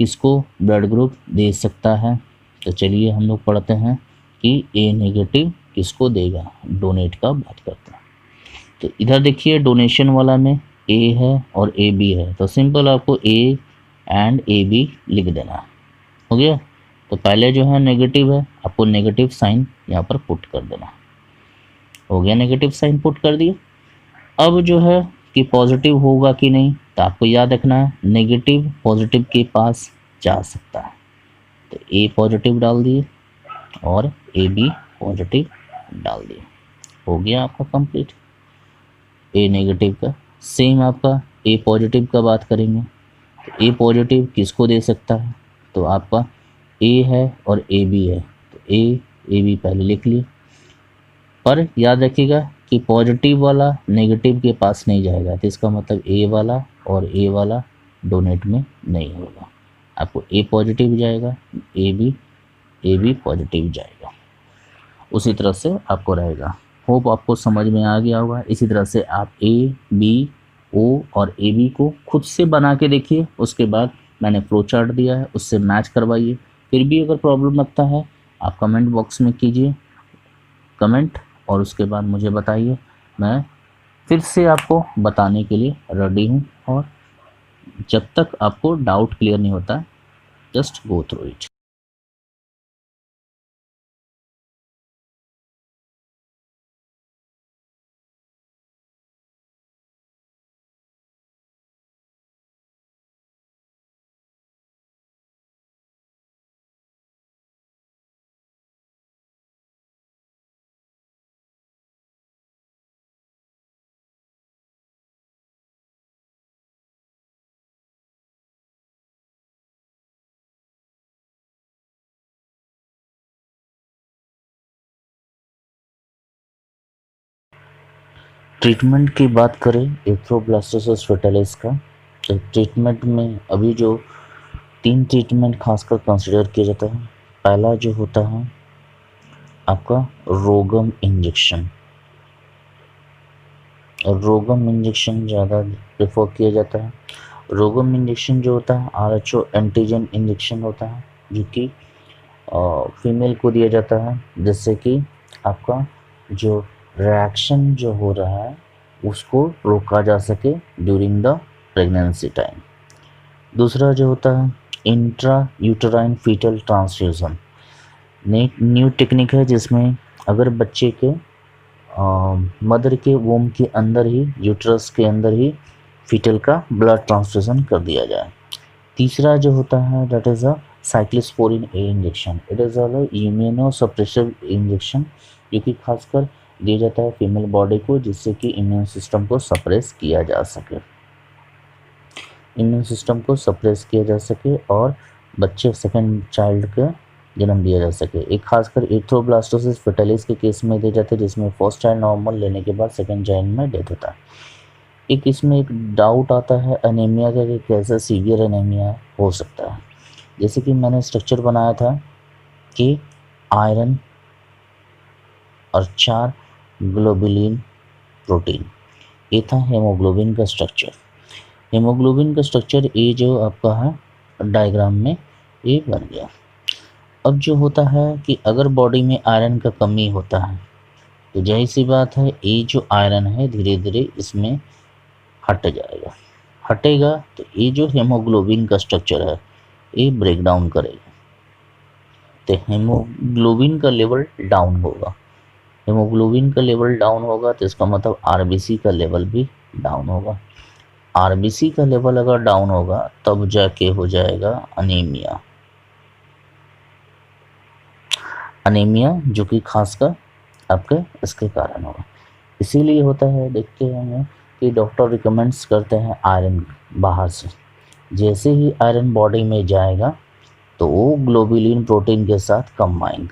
किसको ब्लड ग्रुप दे सकता है। तो चलिए हम लोग पढ़ते हैं कि ए नेगेटिव किसको देगा, डोनेट का बात करते हैं। तो इधर देखिए डोनेशन वाला में ए है और ए बी है, तो सिंपल आपको ए एंड ए बी लिख देना, हो गया। तो पहले जो है नेगेटिव है, आपको नेगेटिव साइन यहाँ पर पुट कर देना, हो गया, नेगेटिव साइन पुट कर दिया। अब जो है कि पॉजिटिव होगा कि नहीं, तो आपको याद रखना है नेगेटिव पॉजिटिव के पास जा सकता है। तो ए पॉजिटिव डाल दिए और ए बी पॉजिटिव डाल दिए, हो गया आपका कंप्लीट ए नेगेटिव का। सेम आपका ए पॉजिटिव का बात करेंगे, तो ए पॉजिटिव किसको दे सकता है, तो आपका ए है और ए बी है, तो ए बी पहले लिख लिए। पर याद रखिएगा कि पॉजिटिव वाला नेगेटिव के पास नहीं जाएगा, तो इसका मतलब ए वाला और ए वाला डोनेट में नहीं होगा, आपको ए पॉजिटिव जाएगा, ए बी पॉजिटिव जाएगा, उसी तरह से आपको रहेगा। होप आपको समझ में आ गया होगा। इसी तरह से आप ए बी ओ और ए बी को खुद से बना के देखिए, उसके बाद मैंने फ्लो चार्ट दिया है उससे मैच करवाइए। फिर भी अगर प्रॉब्लम लगता है आप कमेंट बॉक्स में कीजिए कमेंट, और उसके बाद मुझे बताइए, मैं फिर से आपको बताने के लिए रेडी हूँ। और जब तक आपको डाउट क्लियर नहीं होता, just go through it. Treatment की बात करें एरिथ्रोब्लास्टोसिस फेटालिस का, तो ट्रीटमेंट में अभी जो 3 ट्रीटमेंट खासकर कंसिडर किया जाता है। पहला जो होता है आपका रोगम इंजेक्शन, और रोगम इंजेक्शन ज़्यादा प्रेफर किया जाता है। रोगम इंजेक्शन जो होता है आरएचओ एंटीजन इंजेक्शन होता है, जो कि फीमेल को दिया जाता है, जिससे कि आपका जो रिएक्शन जो हो रहा है उसको रोका जा सके ड्यूरिंग द प्रेगनेंसी टाइम। दूसरा जो होता है intrauterine fetal transfusion, new technique है जिसमें अगर बच्चे के मदर के वोम के अंदर ही, यूट्रस के अंदर ही फीटल का ब्लड ट्रांसफ्यूज़न कर दिया जाए। तीसरा जो होता है that is a cyclosporin A injection, it is a immunosuppressive injection, जो कि खासकर दिया जाता है फीमेल बॉडी को, जिससे कि इम्यून सिस्टम को सप्रेस किया जा सके, इम्यून सिस्टम को सप्रेस किया जा सके और बच्चे सेकंड चाइल्ड का जन्म दिया जा सके। एक खासकर एरिथ्रोब्लास्टोसिस फेटालिस के केस में दिए जाते हैं, जिसमें फर्स्ट चाइल्ड नॉर्मल लेने के बाद सेकंड चाइल्ड में डेथ होता है। एक इसमें एक डाउट आता है एनीमिया का कि कैसे सीवियर एनीमिया हो सकता है। जैसे कि मैंने स्ट्रक्चर बनाया था कि आयरन और 4 ग्लोबुलिन प्रोटीन, ये था हेमोग्लोबिन का स्ट्रक्चर। हेमोग्लोबिन का स्ट्रक्चर ये जो आपका है डायग्राम में ये बन गया। अब जो होता है कि अगर बॉडी में आयरन का कमी होता है, तो जाहिर सी बात है ये जो आयरन है धीरे धीरे इसमें हट जाएगा, हटेगा तो ये जो हेमोग्लोबिन का स्ट्रक्चर है ये ब्रेक डाउन करेगा, तो हेमोग्लोबिन का लेवल डाउन होगा। हेमोग्लोबिन का लेवल डाउन होगा तो इसका मतलब आरबीसी का लेवल भी डाउन होगा। आरबीसी का लेवल अगर डाउन होगा तब जाके हो जाएगा अनीमिया। अनीमिया जो कि खासकर आपके इसके कारण होगा। इसीलिए होता है, देखते हैं कि डॉक्टर रिकमेंड्स करते हैं आयरन बाहर से। जैसे ही आयरन बॉडी में जाएगा तो वो ग्लोबुलिन प्रोटीन के साथ कंबाइन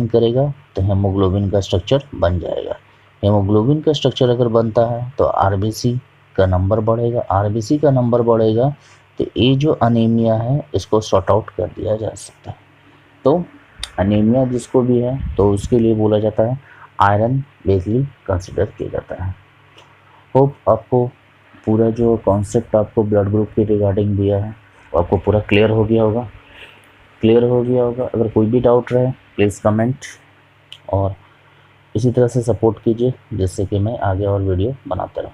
करेगा तो हेमोग्लोबिन का स्ट्रक्चर बन जाएगा। हेमोग्लोबिन का स्ट्रक्चर अगर बनता है तो आरबीसी का नंबर बढ़ेगा। आरबीसी का नंबर बढ़ेगा तो ये जो अनीमिया है इसको सॉर्ट आउट कर दिया जा सकता है। तो अनीमिया जिसको भी है तो उसके लिए बोला जाता है आयरन बेसिकली कंसिडर किया जाता है। होप आपको पूरा जो कॉन्सेप्ट आपको ब्लड ग्रुप के रिगार्डिंग दिया है वो आपको पूरा क्लियर हो गया होगा। अगर कोई भी डाउट रहे प्लीज़ कमेंट और इसी तरह से सपोर्ट कीजिए जिससे कि मैं आगे और वीडियो बनाता रहूँ।